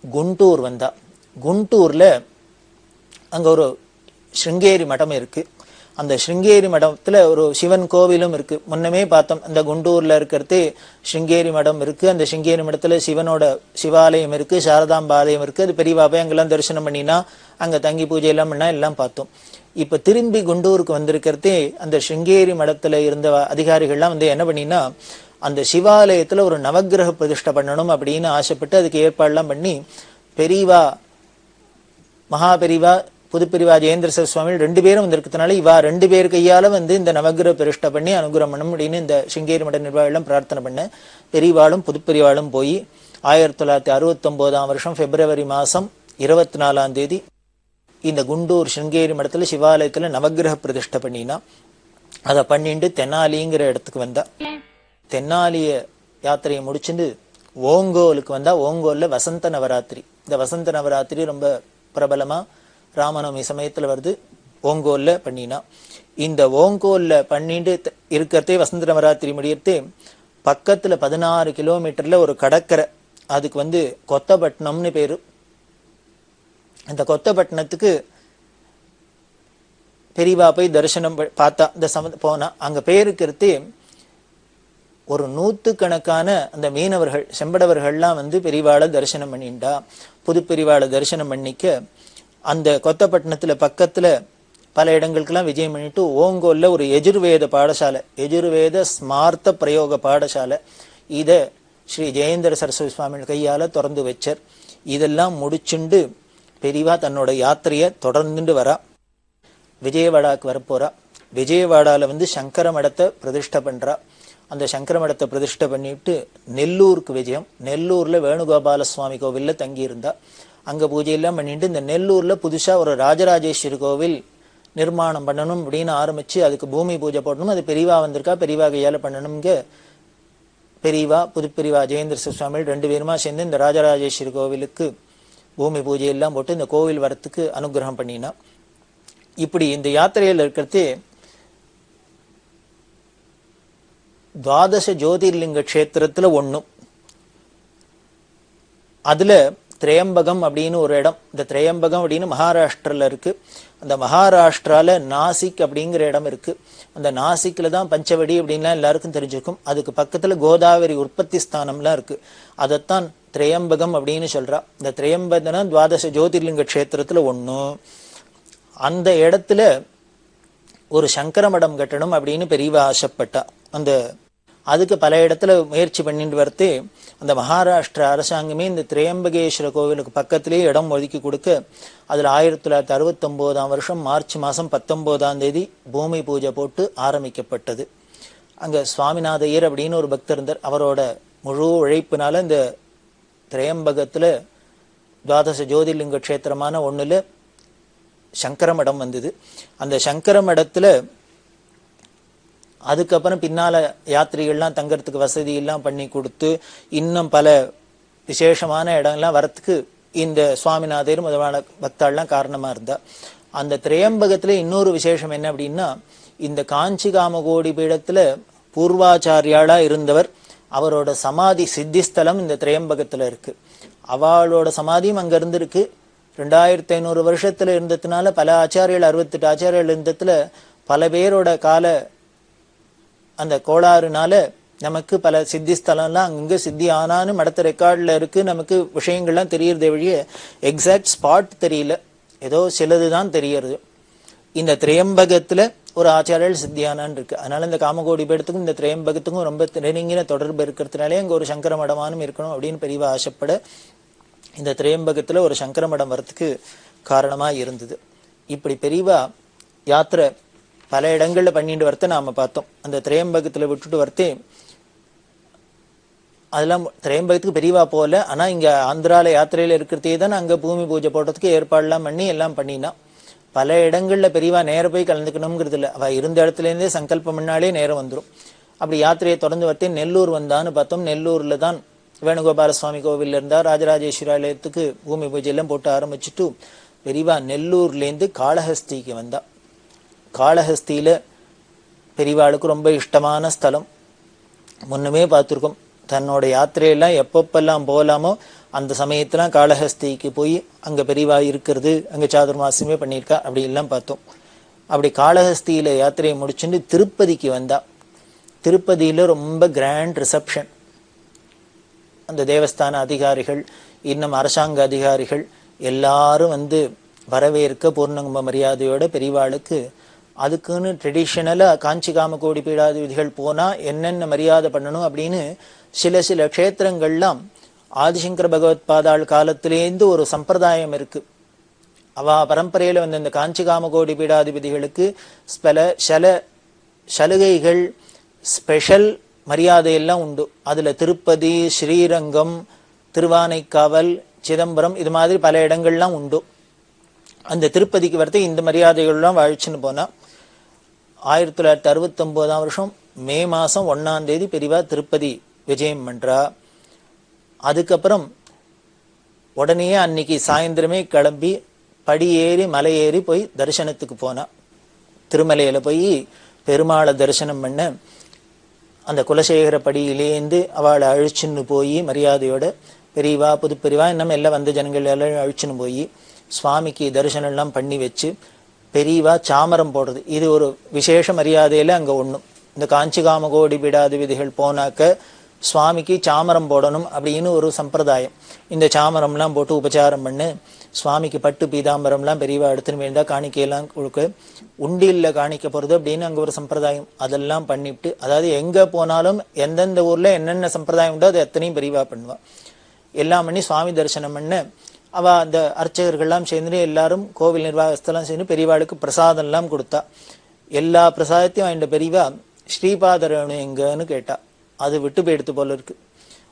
குண்டூர் வந்தா. குண்டூர்ல அங்க ஒரு ஸ்ருங்கேரி மடம் இருக்கு. அந்த ஸ்ருங்கேரி மடத்துல ஒரு சிவன் கோவிலும் இருக்கு. முன்னமே பார்த்தோம், அந்த குண்டூர்ல இருக்கிறது ஸ்ருங்கேரி மடம் இருக்கு. அந்த ஸ்ருங்கேரி மடத்துல சிவனோட சிவாலயம் இருக்கு, சாரதாம்பாலயம் இருக்கு. அது பெரியவா போய் அங்கெல்லாம் தரிசனம் பண்ணினா அங்க தங்கி பூஜை எல்லாம் பண்ணா எல்லாம் பார்த்தோம். இப்ப திரும்பி குண்டூருக்கு வந்திருக்கிறதே அந்த ஸ்ருங்கேரி மடத்துல இருந்த அதிகாரிகள்லாம் வந்து என்ன பண்ணினா அந்த சிவாலயத்துல ஒரு நவக்கிரக பிரதிஷ்டை பண்ணணும் அப்படின்னு ஆசைப்பட்டு அதுக்கு ஏற்பாடுலாம் பண்ணி பெரியவா மகா பெரியவா புதுப்பிரிவா ஜெயேந்திர சுவாமி ரெண்டு பேரும் வந்திருக்கிறதுனால இவா ரெண்டு பேர் கையால வந்து இந்த நவகிரக பிரதிஷ்டை பண்ணி அனுகிரகம் பண்ணணும் அப்படின்னு இந்த ஸ்ருங்கேரி மட நிர்வாகம் பிரார்த்தனை பண்ண பெரியவாளும் புதுப்பிரிவாளும் போய் 1969 வருஷம் பிப்ரவரி மாசம் 24 இந்த குண்டூர் சிருங்கேரி மடத்துல சிவாலயத்துல நவகிரக பிரதிஷ்டை பண்ணினா. அதை பண்ணிட்டு தென்னாலிங்கிற இடத்துக்கு வந்தா. தென்னாலிய யாத்திரையை முடிச்சுட்டு ஓங்கோலுக்கு வந்தா. ஓங்கோல்ல வசந்த நவராத்திரி. இந்த வசந்த நவராத்திரி ரொம்ப பிரபலமா ராமநவமி சமயத்துல வருது. ஓங்கோல்ல பண்ணினா. இந்த ஓங்கோல்ல பண்ணிட்டு இருக்கிறதே வசந்த நவராத்திரி முடியறதே பக்கத்துல 16 கிலோமீட்டர்ல ஒரு கடற்கரை, அதுக்கு கொத்தப்பட்டினம்னு பேரு. அந்த கொத்தப்பட்டினத்துக்கு பெரியவா போய் தரிசனம் பார்த்தா. இந்த போனா அங்க பேருக்கிறதே ஒரு 100கணக்கான அந்த மீனவர்கள் செம்படவர்கள்லாம் பெரியவாளை தரிசனம் பண்ணிண்டா. புது பெரியவாளை தரிசனம் பண்ணிக்க அந்த கொத்தப்பட்டினத்துல பக்கத்துல பல இடங்களுக்கெல்லாம் விஜயம் பண்ணிட்டு ஓங்கோல்ல ஒரு எஜுர்வேத பாடசாலை, எஜுர்வேத ஸ்மார்த்த பிரயோக பாடசாலை, இத ஸ்ரீ ஜெயேந்திர சரஸ்வதி சுவாமி கையால திறந்து வச்சார். இதெல்லாம் முடிச்சுண்டு பெரியவா தன்னோட யாத்திரைய தொடர்ந்துட்டு வரா. விஜயவாடாக்கு வரப்போறா. விஜயவாடால சங்கர மடத்தை பிரதிஷ்டை பண்றா. அந்த சங்கர மடத்தை பிரதிஷ்டை பண்ணிட்டு நெல்லூருக்கு விஜயம். நெல்லூர்ல வேணுகோபால சுவாமி கோவில்ல தங்கி இருந்தா. அங்க பூஜையெல்லாம் பண்ணிட்டு இந்த நெல்லூர்ல புதுசா ஒரு ராஜராஜேஸ்வரி கோவில் நிர்மாணம் பண்ணணும் அப்படின்னு ஆரம்பிச்சு அதுக்கு பூமி பூஜை போடணும். அது பெரியவா வந்திருக்கா, பெரியவா கையால பண்ணணும்ங்க. பெரியவா புது பெரியவா ஜெயேந்திர சுவாமி 2 பேருமா சேர்ந்து இந்த ராஜராஜேஸ்வரி கோவிலுக்கு பூமி பூஜை எல்லாம் போட்டு இந்த கோவில் வரத்துக்கு அனுகிரகம் பண்ணினா. இப்படி இந்த யாத்திரையில் இருக்கிறது 12 ஜோதிர்லிங்க கஷேத்திரத்துல ஒண்ணு. அதுல திரையம்பகம் அப்படின்னு ஒரு இடம். இந்த திரையம்பகம் அப்படின்னு மகாராஷ்டிரால இருக்கு. அந்த மகாராஷ்டிரால நாசிக் அப்படிங்கிற இடம் இருக்கு. அந்த நாசிக்ல தான் பஞ்சவடி அப்படின்லாம் எல்லாருக்கும் தெரிஞ்சிருக்கும். அதுக்கு பக்கத்துல கோதாவரி உற்பத்தி ஸ்தானம்லாம் இருக்கு. அதைத்தான் திரையம்பகம் அப்படின்னு சொல்றா. இந்த திரையம்பகம்னா 12 ஜோதிர்லிங்க கஷேத்திரத்துல ஒண்ணு. அந்த இடத்துல ஒரு சங்கர மடம் கட்டணும் அப்படின்னு பெரியவா ஆசைப்பட்டா. அதுக்கு பல இடத்துல முயற்சி பண்ணிட்டு வரத்து அந்த மகாராஷ்டிரா அரசாங்கமே இந்த திரையம்பகேஸ்வர கோவிலுக்கு பக்கத்திலேயே இடம் ஒதுக்கி கொடுக்க அதுல 1969 வருஷம் மார்ச் மாசம் 19 பூமி பூஜை போட்டு ஆரம்பிக்கப்பட்டது. அங்க சுவாமிநாதையர் அப்படின்னு ஒரு பக்தர் இருந்தார். அவரோட முழு உழைப்பினால இந்த திரையம்பகத்துல 12 ஜோதிர்லிங்க கஷேத்திரமான ஒண்ணுல சங்கர மடம் வந்தது. அந்த சங்கர மடத்துல அதுக்கப்புறம் பின்னால யாத்திரிகள்லாம் தங்கறதுக்கு வசதி எல்லாம் பண்ணி கொடுத்து இன்னும் பல விசேஷமான இடங்கள்லாம் வரத்துக்கு இந்த சுவாமிநாதர் முதலான பக்தாள்லாம் காரணமா இருந்தா. அந்த திரையம்பகத்துல இன்னொரு விசேஷம் என்ன அப்படின்னா, இந்த காஞ்சி காமகோடி பீடத்துல பூர்வாச்சாரியாளா இருந்தவர், அவரோட சமாதி சித்திஸ்தலம் இந்த திரையம்பகத்துல இருக்கு. அவளோட சமாதியும் அங்க இருந்திருக்கு. 2500 வருஷத்துல இருந்ததுனால பல ஆச்சாரியர்கள் 68 ஆச்சாரியர்கள் இருந்ததுல பல பேரோட கால அந்த கோளாறுனால நமக்கு பல சித்தி ஸ்தலம்லாம் அங்க சித்தி ஆனான்னு மடத்த ரெக்கார்ட்ல இருக்கு. நமக்கு விஷயங்கள்லாம் தெரியறதே வழிய எக்ஸாக்ட் ஸ்பாட் தெரியல, ஏதோ சிலதுதான் தெரியறது. இந்த திரையம்பகத்துல ஒரு ஆச்சாரியர்கள் சித்தியானான்னு இருக்கு. அதனால இந்த காமகோடி பீடத்துக்கும் இந்த திரையம்பகத்துக்கும் ரொம்ப நெருங்கின தொடர்பு இருக்கிறதுனாலே அங்க ஒரு சங்கர மடமானும் இருக்கணும் அப்படின்னு பெரியவா ஆசைப்பட இந்த திரையம்பகத்துல ஒரு சங்கர மடம் வரத்துக்கு காரணமா இருந்தது. இப்படி பெரியவா யாத்திரை பல இடங்கள்ல பண்ணிட்டு வரத்த நாம பார்த்தோம். அந்த திரையம்பகத்துல விட்டுட்டு வரத்தே அதெல்லாம் திரையம்பகத்துக்கு பெரியவா போல. ஆனா இங்க ஆந்திரால யாத்திரையில இருக்கிறதே தான் அங்க பூமி பூஜை போடுறதுக்கு ஏற்பாடுலாம் பண்ணி எல்லாம் பண்ணினா. பல இடங்கள்ல பெரியவா நேரம் போய் கலந்துக்கணுங்கிறது இல்லை. அவ இருந்த இடத்துல இருந்தே சங்கல்பம் பண்ணாலே நேரம் வந்துடும். அப்படி யாத்திரையை தொடர்ந்து வரத்தே நெல்லூர் வந்தான்னு பார்த்தோம். நெல்லூர்ல தான் வேணுகோபால சுவாமி கோவில்ல இருந்தா. ராஜராஜேஸ்வராலயத்துக்கு பூமி பூஜை எல்லாம் போட்டு ஆரம்பிச்சுட்டு பெரியவா நெல்லூர்ல இருந்து காளஹஸ்திக்கு வந்தா. காளஹஸ்தியில பெரியவாளுக்கு ரொம்ப இஷ்டமான ஸ்தலம். முன்னமே பார்த்துருக்கோம். தன்னோட யாத்திரையெல்லாம் எப்பப்பெல்லாம் போகலாமோ அந்த சமயத்துல காளஹஸ்திக்கு போய் அங்க பெரியவா இருக்கிறது, அங்க சாதுர்மாசமே பண்ணியிருக்கா, அப்படி எல்லாம் பார்த்தோம். அப்படி காளஹஸ்தியில யாத்திரையை முடிச்சுட்டு திருப்பதிக்கு வந்தா. திருப்பதியில ரொம்ப கிராண்ட் ரிசப்ஷன். அந்த தேவஸ்தான அதிகாரிகள் இன்னும் அரசாங்க அதிகாரிகள் எல்லாரும் வரவேற்க பூர்ணகும்ப மரியாதையோட பெரியவாளுக்கு அதுக்குன்னு ட்ரெடிஷனலா காஞ்சி காமகோடி பீடாதிபதிகள் போனா என்னென்ன மரியாதை பண்ணணும் அப்படின்னு சில சில க்ஷேத்திரங்கள்லாம் ஆதிசங்கர பகவத் பாதாள் காலத்திலேருந்து ஒரு சம்பிரதாயம் இருக்கு. அவ பரம்பரையில இந்த காஞ்சி காமகோடி பீடாதிபதிகளுக்கு சில சலுகைகள் ஸ்பெஷல் மரியாதை எல்லாம் உண்டு. அதுல திருப்பதி, ஸ்ரீரங்கம், திருவானைக்காவல், சிதம்பரம், இது மாதிரி பல இடங்கள்லாம் உண்டு. அந்த திருப்பதிக்கு வரது இந்த மரியாதைகள்லாம் வாழ்ச்சின்னு போனா 1969 மே மாசம் 1ஆம் தேதி பெரியவா திருப்பதி விஜயம் பண்றா. அதுக்கப்புறம் உடனே அன்னைக்கு சாயந்தரமே கிளம்பி படி ஏறி மலை ஏறி போய் தரிசனத்துக்கு போனா. திருமலையில போய் பெருமாளை தரிசனம் பண்ண அந்த குலசேகர படியிலேந்து அவளை அழிச்சுன்னு போய் மரியாதையோட பெரியவா புதுப்பெரியவா இன்னும் எல்லாம் வந்த ஜனங்கள் எல்லாம் அழிச்சுன்னு போய் சுவாமிக்கு தரிசனம் எல்லாம் பண்ணி வச்சு பெரியவா சாமரம் போடுறது இது ஒரு விசேஷ மரியாதையில அங்க ஒண்ணும். இந்த காஞ்சி காமகோடி விடாது விதிகள் போனாக்க சுவாமிக்கு சாமரம் போடணும் அப்படின்னு ஒரு சம்பிரதாயம். இந்த சாமரம்லாம் போட்டு உபச்சாரம் பண்ணு, சுவாமிக்கு பட்டு பீதாம்பரம்லாம் பெரியவா எடுத்துன்னு வேண்டா காணிக்கையெல்லாம் கொடுக்க, உண்டியில் காணிக்க போறது அப்படின்னு அங்க ஒரு சம்பிரதாயம். அதெல்லாம் பண்ணிவிட்டு, அதாவது எங்க போனாலும் எந்தெந்த ஊர்ல என்னென்ன சம்பிரதாயம் உண்டோ அது எத்தனையும் பெரியவா பண்ணுவா. எல்லாம் பண்ணி சுவாமி தரிசனம் பண்ண அவ அந்த அர்ச்சகர்கள்லாம் சேர்ந்து எல்லாரும் கோவில் நிர்வாகஸ்தெல்லாம் சேர்ந்து பெரியவாளுக்கு பிரசாதம் எல்லாம் கொடுத்தா. எல்லா பிரசாதத்தையும் அந்த பெரியவா ஸ்ரீபாத ரேணு எங்கன்னு கேட்டா. அது விட்டு போயிடுத்து போல இருக்கு.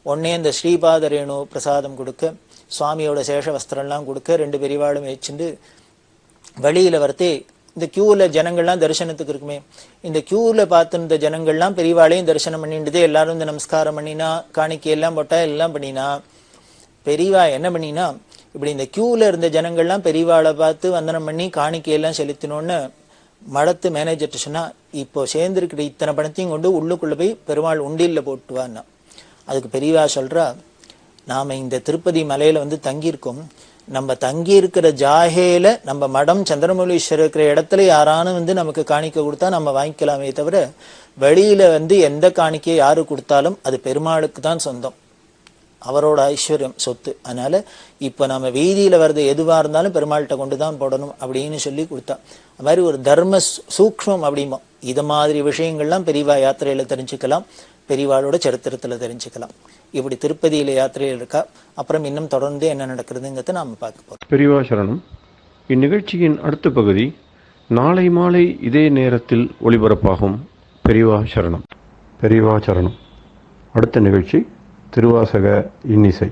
உடனே அந்த ஸ்ரீபாத ரேணு பிரசாதம் கொடுக்க, சுவாமியோட சேஷ வஸ்திரம்லாம் கொடுக்க, ரெண்டு பெரியவாளும் வச்சுட்டு வழியில வரத்தே இந்த கியூல ஜனங்கள்லாம் தரிசனத்துக்கு இருக்குமே, இந்த கியூல பார்த்துருந்த ஜனங்கள்லாம் பெரியவாளையும் தரிசனம் பண்ணிட்டு எல்லாரும் இந்த நமஸ்காரம் பண்ணினா, காணிக்கையெல்லாம் போட்டா, எல்லாம் பண்ணினா. பெரியவா என்ன பண்ணினா, இப்படி இந்த கியூல இருந்த ஜனங்கள்லாம் பெரியவாளை பார்த்து வந்தனம் பண்ணி காணிக்கையெல்லாம் செலுத்தினோன்னு மடத்து மேனேஜர்ட்ட சொன்னா, இப்போ சேர்ந்துருக்கிற இத்தனை பணத்தையும் கொண்டு உள்ளுக்குள்ள போய் பெருமாள் உண்டியில போட்டுவான்னா. அதுக்கு பெரியவா சொல்றா, நாம இந்த திருப்பதி மலையில வந்து தங்கியிருக்கோம், நம்ம தங்கி இருக்கிற ஜாகேல நம்ம மடம் சந்திரமௌலீஸ்வரர் இருக்கிற இடத்துல யாரானும் வந்து நமக்கு காணிக்கை கொடுத்தா நம்ம வாங்கிக்கலாமே தவிர, வெளியில வந்து எந்த காணிக்கையை யாரு கொடுத்தாலும் அது பெருமாளுக்கு தான் சொந்தம், அவரோட ஐஸ்வர்யம் சொத்து. அதனால இப்ப நம்ம வீதியில வர்றது எதுவா இருந்தாலும் பெருமாள்கிட்ட கொண்டுதான் போடணும் அப்படின்னு சொல்லி கொடுத்தா. அது மாதிரி ஒரு தர்ம சூக்ஷ்மம் அப்படிமோ. இது மாதிரி விஷயங்கள்லாம் பெரியவா யாத்திரையில தெரிஞ்சுக்கலாம், பெரியவாளோட சரித்திரத்துல தெரிஞ்சுக்கலாம். இப்படி திருப்பதியில யாத்திரையில் இருக்கா. அப்புறம் இன்னும் தொடர்ந்து என்ன நடக்கிறதுங்கிறத நாம பார்க்க போறோம். பெரியவா சரணம். இந்நிகழ்ச்சியின் அடுத்த பகுதி நாளை மாலை இதே நேரத்தில் ஒளிபரப்பாகும். பெரியவா சரணம். பெரியவா சரணம். அடுத்த நிகழ்ச்சி திருவாசக இன்னிசை.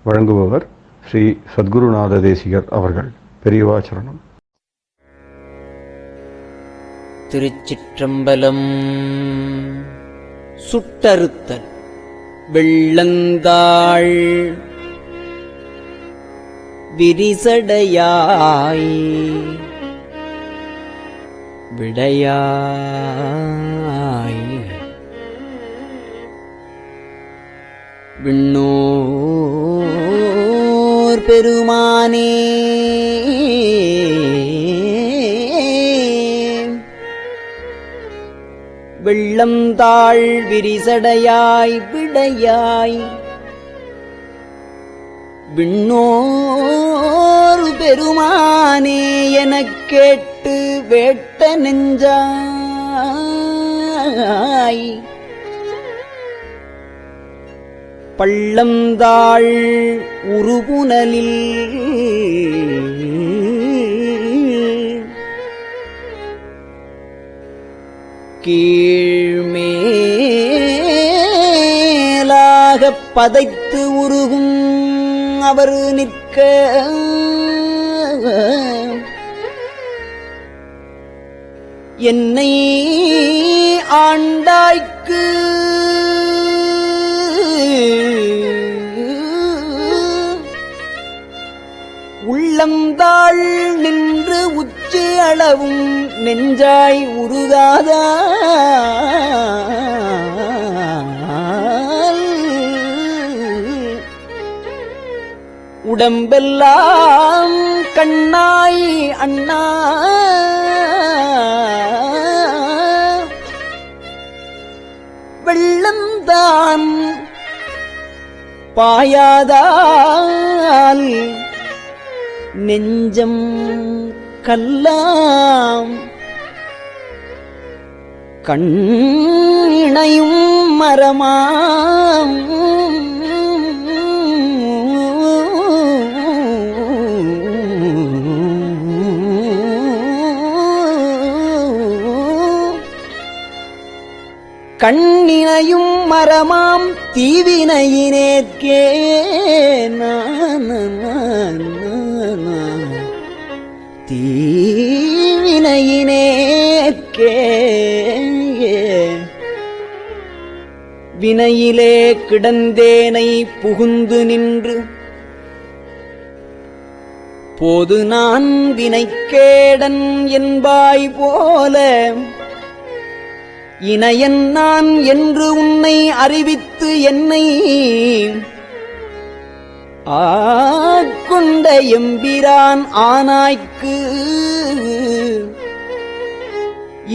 வழங்குபவர் ஸ்ரீ சத்குருநாத தேசிகர் அவர்கள். பெரியவா சரணம். திருச்சிற்றம்பலம். சுட்டறுத்தல் வெள்ளந்தாள் விரிசடையாய் விடையாய் விண்ணோர் பெருமானே வெள்ளந்தாள் விரிசடையாய் விடையாய் விண்ணோர் பெருமானே எனக் கேட்டு வேட்ட நெஞ்சாய் பள்ளந்தாள் உருபுனலில் கீழ்மேலாகப் பதைத்து உருகும் அவர் நிற்க என்னை ஆண்டாய்க்கு உள்ளந்தாள் நின்று உச்சி அளவும் நெஞ்சாய் உருகாத உடம்பெல்லாம் கண்ணாய் அண்ணா வெள்ளந்தான் பாயாதால் நெஞ்சம் கல்லாம் கண்ணையும் மரமாம் கண்ணினையும் மரமாம் தீவினையினேற்கே தீவினையினேற்கே வினையிலே கிடந்தேனை புகுந்து நின்று போது நான் வினைக்கேடன் என்பாய் போல இணையன் நான் என்று உன்னை அறிவித்து என்னை ஆட்கொண்ட எம்பிரான் ஆனாய்க்கு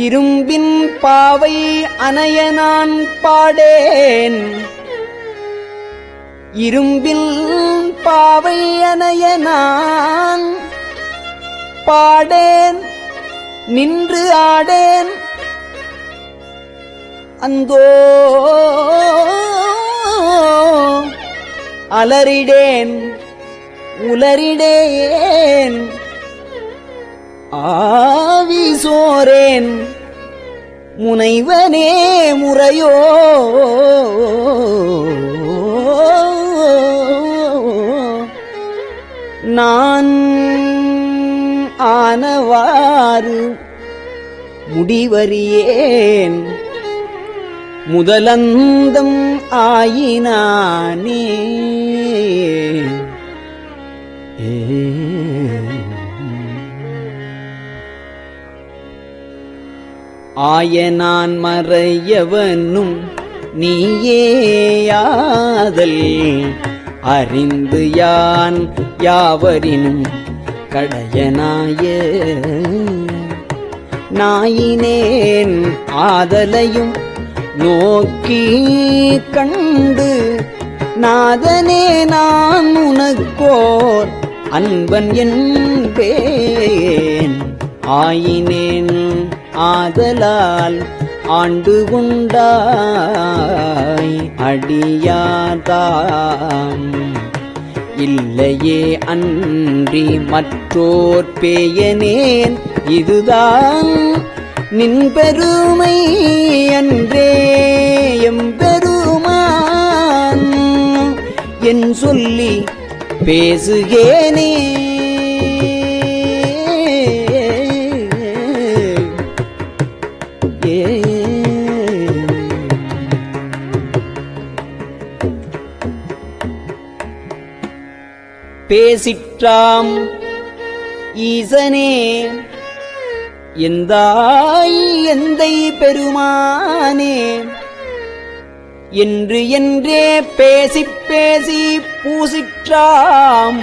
இரும்பின் பாவை அணைய நான் பாடேன் இரும்பில் பாவை அணைய நான் பாடேன் நின்று ஆடேன் அந்தோ அலறிடேன் உலரிடேன் ஆவி சோரேன் முனைவனே முறையோ நான் ஆனவாறு முடிவறியேன் முதலந்தம் ஆயினானே ஆயனான் மறையவனும் நீயேயாதல் அறிந்து யான் யாவரினும் கடையனாய நாயினேன் ஆதலையும் நோக்கி கண்டு நாதனே நான் உனக்கோர் அன்பன் என்பேன் ஆயினேன் ஆதலால் ஆண்டு கொண்டாய் அடியாதாம் இல்லையே அன்றி மற்றோர் பேயனேன் இதுதான் நின் பெருமை அன்றே எம்பெருமான் என் சொல்லி பேசுகேனே பேசிற்றாம் ஈசனே எந்தாய் எந்தை பெருமானே என்று என்றே பேசிப் பேசி பூசிற்றாம்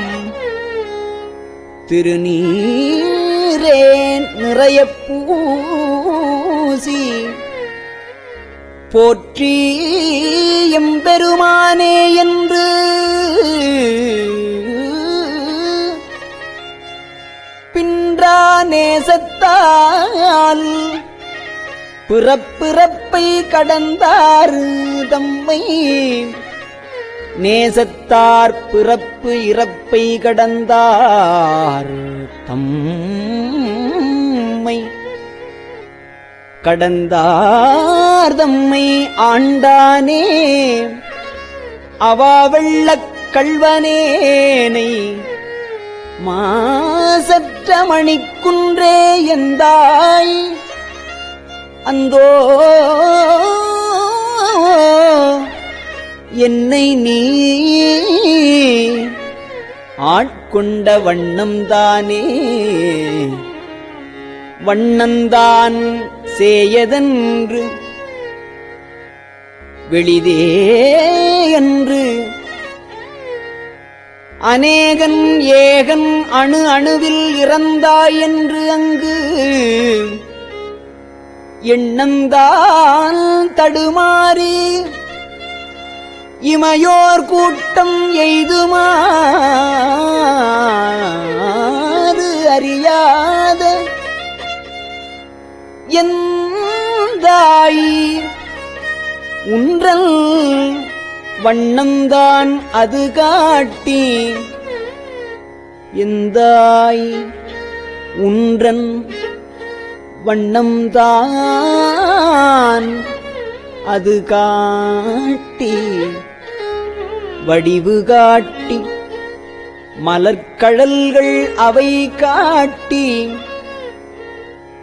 திருநீரே நிறைய பூசி போற்றி எம்பெருமானே என்று பின்றா நேசத்தால் பிறப்பிறப்பை கடந்தார் தம்மை நேசத்தார் பிறப்பு இறப்பை கடந்தார் தம்மை கடந்தார் தம்மை ஆண்டானே அவாவெள்ளக் கள்வனேனை மாசற்ற மணிக்குன்றே எந்தாய் அந்தோ என்னை நீ ஆட்கொண்ட வண்ணம்தானே வண்ணந்தான் சேயதென்று வெளிதே என்று அநேகன் ஏகன் அணு அணுவில் இறந்தாய் என்று அங்கு எண்ணந்தான் தடுமாறி இமையோர் கூட்டம் எய்துமாறு அறியாத எந்தாய் உன்றல் வண்ணம்தான் அது காட்டி எந்தாய் உன்றன் வண்ணம்தான் அது காட்டி வடிவு காட்டி மலர்கழல்கள் அவை காட்டி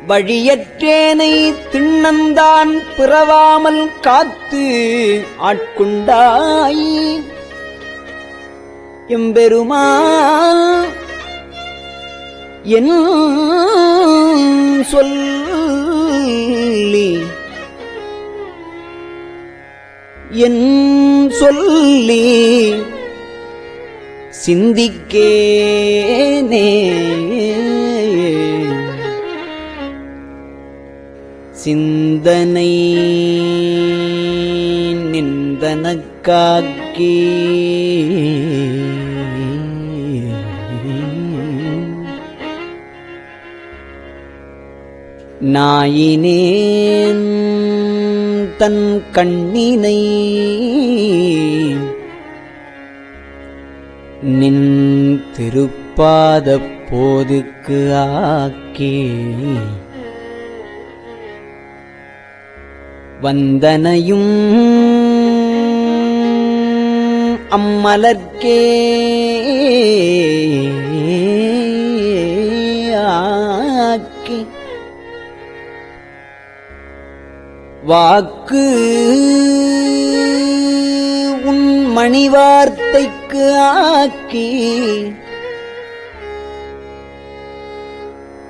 வழியற்றேனை திண்ணந்தான் பிறவாமல் காத்து ஆட்கொண்டாய் எம்பெருமான் என் சொல்லி என் சொல்லி சிந்திக்கேனே சிந்தனை நிந்தனக்காக்கி நாயினேன் தன் கண்ணினை நின் திருப்பாதப் போதுக்கு ஆக்கி வந்தனையும் அம்மலர்க்கே ஆக்கி வாக்கு உன் மணிவார்த்தைக்கு ஆக்கி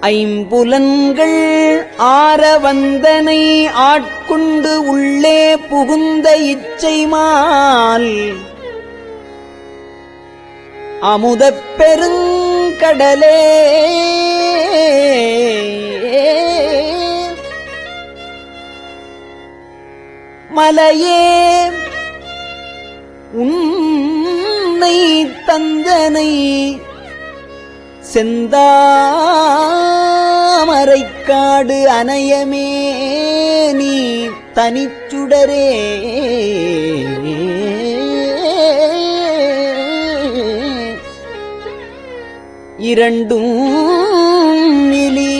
ஐம்புலன்கள் ஆர வந்தனை ஆட்கொண்டு உள்ளே புகுந்த இச்சைமால் அமுதப் பெருங்கடலே மலையே உன்னை தந்தனை செந்தாமரைக்காடு அனையமே நீ தனிச்சுடரே இரண்டும் நிலி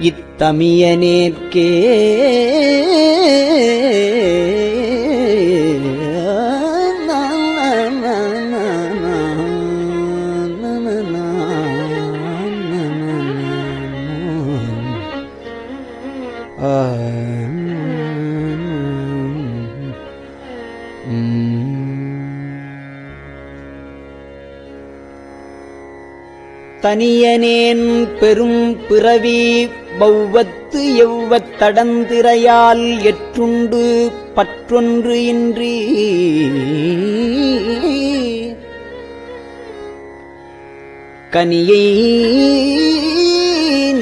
இத்தமியனேற்கே தனியனேன் பெரும் பிறவி பௌவத்து எவ்வத் தடந்திரையால் எற்றுண்டு பற்றொன்று இன்றி கனியை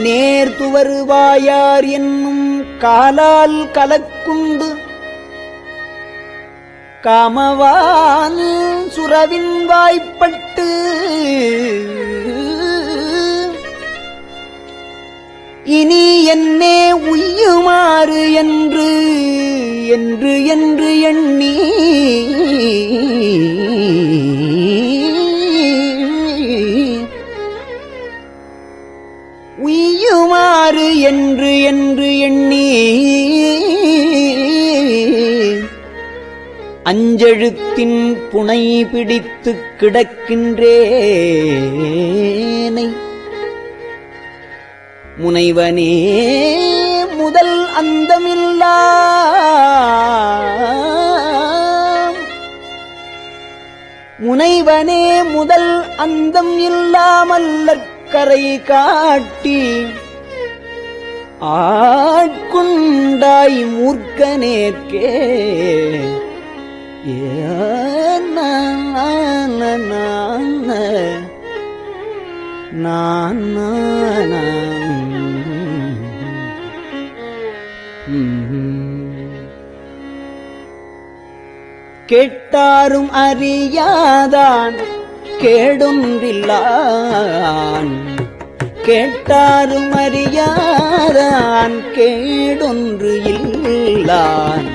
நேர்துவருவாயார் என்னும் காலால் கலக்குண்டு காமவான் சுரவின் வாய்ப்பட்டு இனி என்னே உய்யுமாறு என்று என்று என்று எண்ணி உய்யுமாறு என்று என்று எண்ணி அஞ்செழுத்தின் புனை பிடித்துக் கிடக்கின்றேனை முனைவனே முதல் அந்தமில்லா முனைவனே முதல் அந்தம் இல்லாமல்லற்கரை காட்டி ஆட்கொண்டாய் மூர்க்கனேற்கே கேட்டாரும் அறியாதான் கேடொன்றில்லான் கேட்டாரும் அறியாதான் கேடொன்று இல்லான்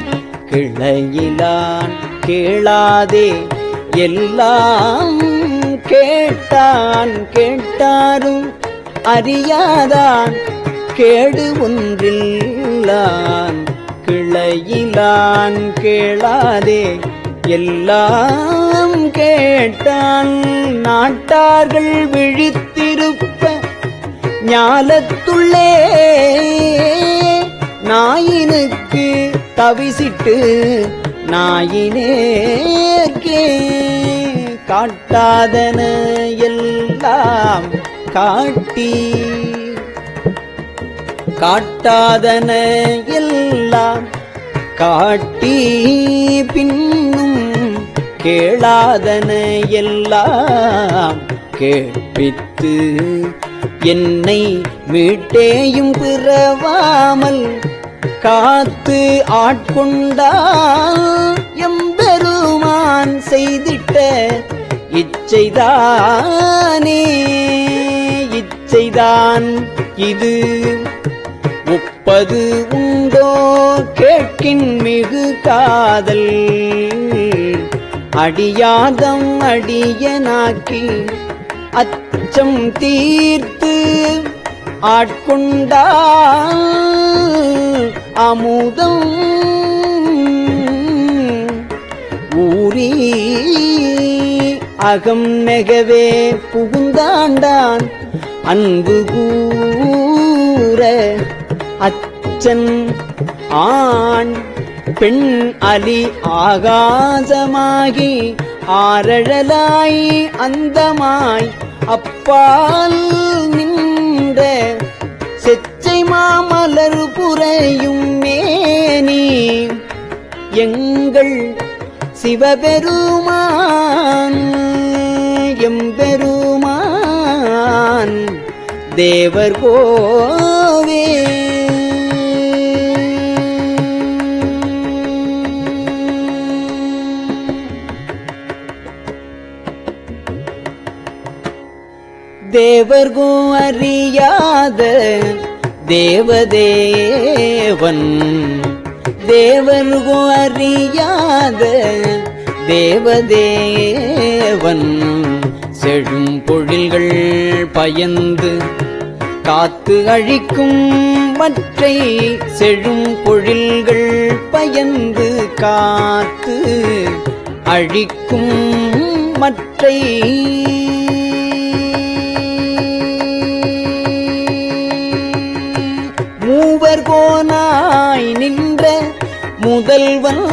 கிளையிலான் கேளாதே எல்லாம் கேட்டான் கேட்டாரும் அறியாதான் கேடு ஒன்றில்லான் கிளையிலான் கேளாதே எல்லாம் கேட்டான் நாட்டார்கள் விழித்திருப்ப ஞாலத்துள்ளே நாயினுக்கு தவிசிட்டு நாயினேற்கே காட்டாதன எல்லாம் காட்டி காட்டாதன எல்லாம் காட்டி பின்னும் கேளாதன எல்லாம் கேட்பித்து என்னை மீட்டேயும் பிறவாமல் காத்து ஆட்கொண்டால் எம்பெருமான் செய்திட்ட இச்சைதானே இச்சைதான் இது 30 உண்டோ கேட்கின் மிகு காதல் அடியாதம் அடியனாக்கி அச்சம் தீர்த்து ஆட்கொண்டால் அமுதம் ஊரி அகம் நெகவே புகுந்தாண்டான் அன்பு கூற அச்சன் ஆண் பெண் அலி ஆகாசமாகி ஆரழலாய் அந்தமாய் அப்பால் நின்ற செச்சை மாமலர் புரையும் மேனி எங்கள் சிவபெருமான் எம்பெருமான் தேவர் கோவே தேவர்கோ அறியாத தேவதேவன் தேவர்கோ அறியாத தேவதேவன் செழும் பொழில்கள் பயந்து காத்து அழிக்கும் மற்றை செழும் பொழில்கள் பயந்து காத்து அழிக்கும் மற்றை மூவர் கோனாய் நின்ற முதல்வன்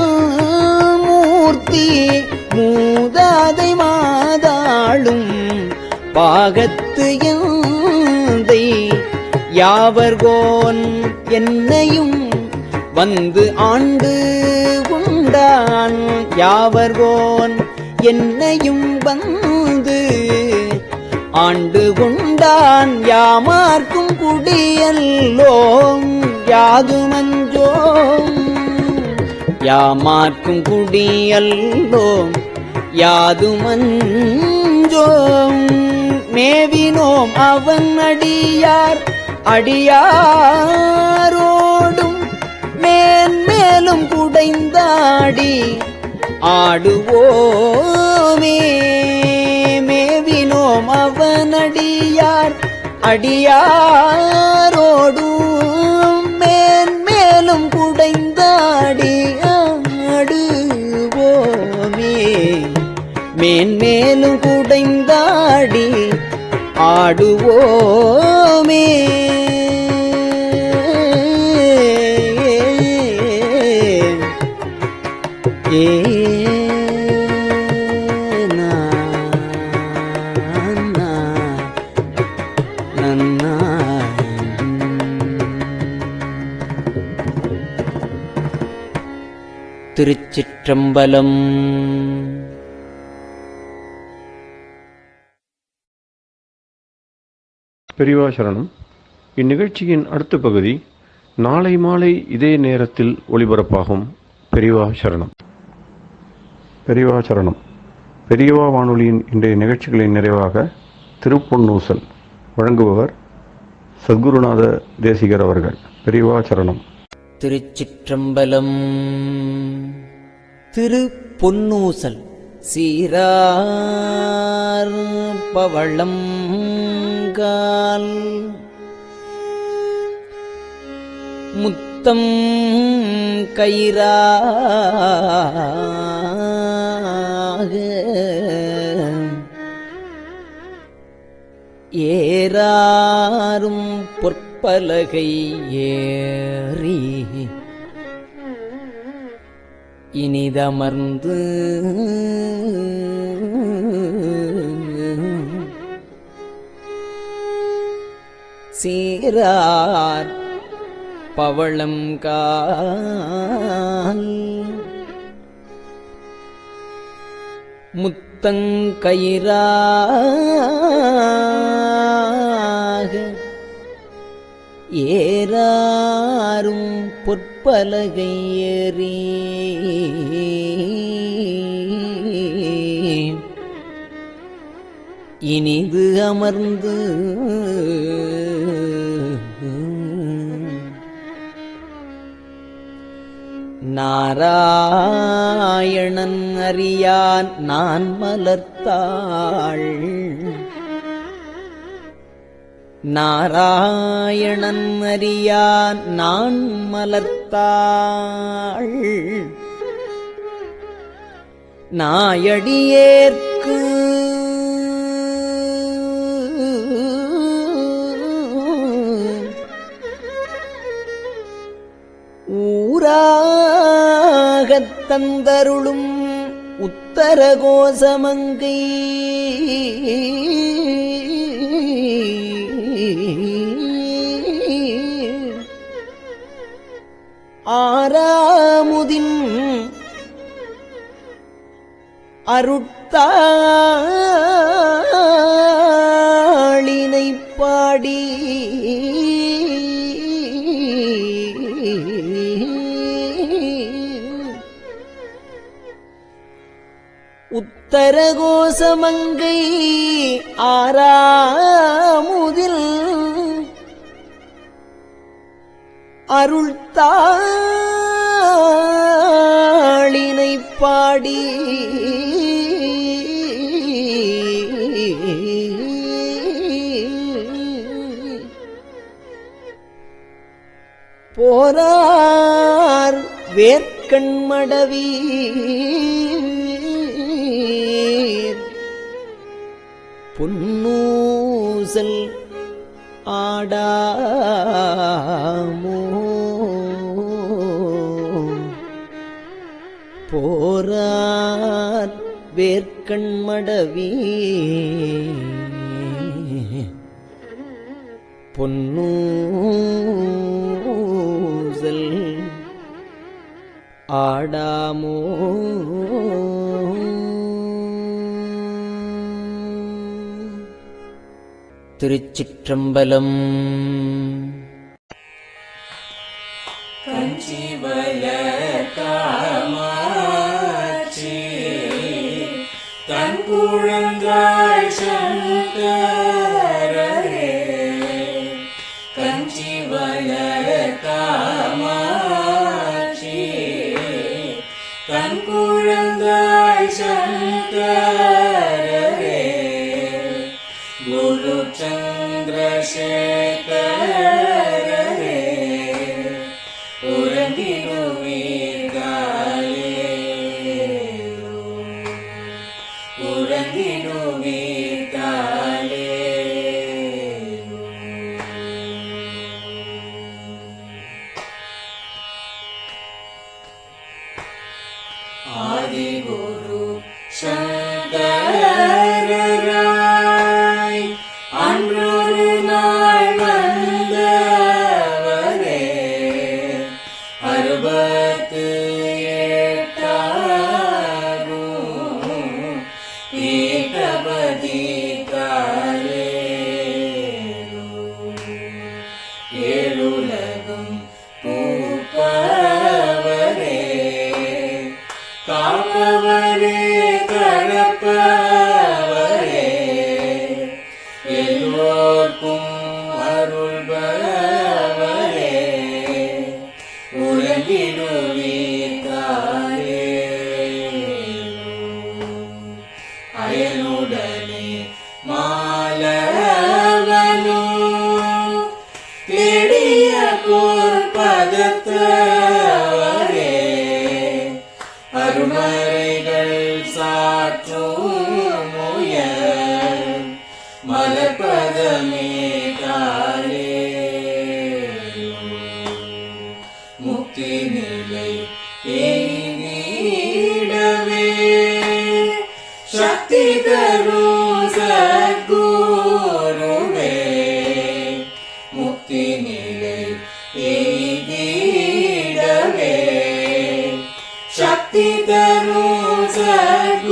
மூர்த்தி மூதாதை மாதாளும் பாகத்து எந்தை யாவர்கோன் என்னையும் வந்து ஆண்டு உண்டான் யாவர்கோன் என்னையும் வந்து ஆண்டு கொண்டான் யாமார்க்கும் குடியல்லோம் யாதுமன்றோம் யாமார்க்கும் குடியல்லோம் யாதுமன்றோம் மேவினோம் அவன் அடியார் அடியாரோடும் மேன்மேலும் குடைந்தாடி ஆடுவோமே மேவினோம் அவனடியார் அடியாரோடும் மேன்மேலும் குடைந்தாடி ஆடுவோமே மேன்மேலும் குடைந்தாடி ஆடுவோமே திருச்சிற்றம்பலம். பெரியவா சரணம். இந்நிகழ்ச்சியின் அடுத்த பகுதி நாளை மாலை இதே நேரத்தில் ஒளிபரப்பாகும். பெரியவா சரணம். பெரியவா சரணம். பெரியவா வானொலியின் இன்றைய நிகழ்ச்சிகளின் நிறைவாக திருப்பொன்னூசல் வழங்குபவர் சத்குருநாத தேசிகர் அவர்கள். பெரியவா சரணம். திருச்சிற்றம்பலம். திருப்பொன்னூசல் சீரார் பவளம் கால் முத்தம் கயிறாக ஏறாரும் பொற்பலகை ஏறி இனிதமர்ந்து சீரார் பவளம் கால் முத்தங்கயிறாக ஏறாரும் பொற்பலகை ஏறி இனிது அமர்ந்து நாராயணன் அறியான் நான் மலர்த்தாள் நாராயணன் அறியான் நான் மலர்த்தாள் நாயடியேற்கு ஊராகத் தந்தருளும் உத்தர கோசமங்கை ஆறாமுதின் அருட்தாளினை பாடி உத்தர கோசமங்கை ஆறாமுதில் அருள்தாளினை பாடி போரார் வேற்கண்மடவீர் பொன்னூசல் ஆடாமோ போரார் வேற்கண்மடவீர் பொன்னூசல் ஆடாமோ திருச்சிற்றம்பலம். கஞ்சிவய காமாட்சி தன் குழந்தாய் சங்கரரே கஞ்சிவய காமாட்சி தன் குழந்தாய் சங்கரரே குரு சந்திரசேகரரே ஆதிகுரு சங்கரராய் அன்றொரு நாள் வந்தவரே அறுபத்து எட்டாகும் பீட்டபதி காலே ஏழுலகும் பூப்பவரே காப்பவரே கடப்பவரே எல்லோர்க்கும் அருள்பவரே உலகிடுவீர்காலே அயனுடனே மாலவனோ தேடிய பொற்பத அருமறைகள் சாற்றும் முயல் மலர்பதமே காலே முக்தி நிலை எய்திடவே சக்தி தரும் சத்குருவே முக்தி நிலை எய்திடவே சக்தி தரும் சத்குருவே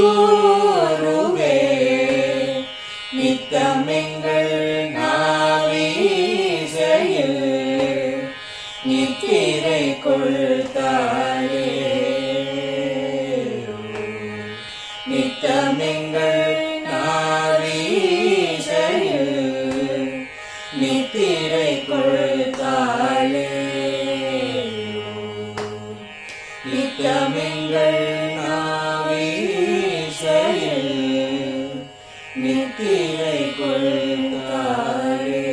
நித்தமெங்கள் நாவீசையில் நித்திரை கொள்தாயே நித்தமெங்கள் நாவீசையில் நித்திரை கொள்தாயே நித்தமெங்கள் நாவீசையில் நித்திரை கொள்தாயே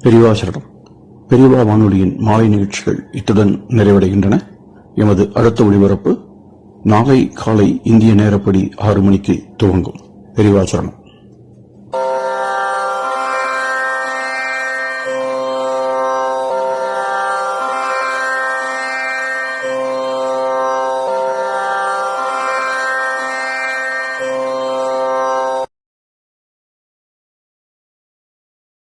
பெரியவா சரணம். பெரியவா வானொலியின் மாலை நிகழ்ச்சிகள் இத்துடன் நிறைவடைகின்றன. எமது அடுத்த ஒளிபரப்பு நாளை காலை இந்திய நேரப்படி 6 மணிக்கு துவங்கும். பெரியவா சரணம்.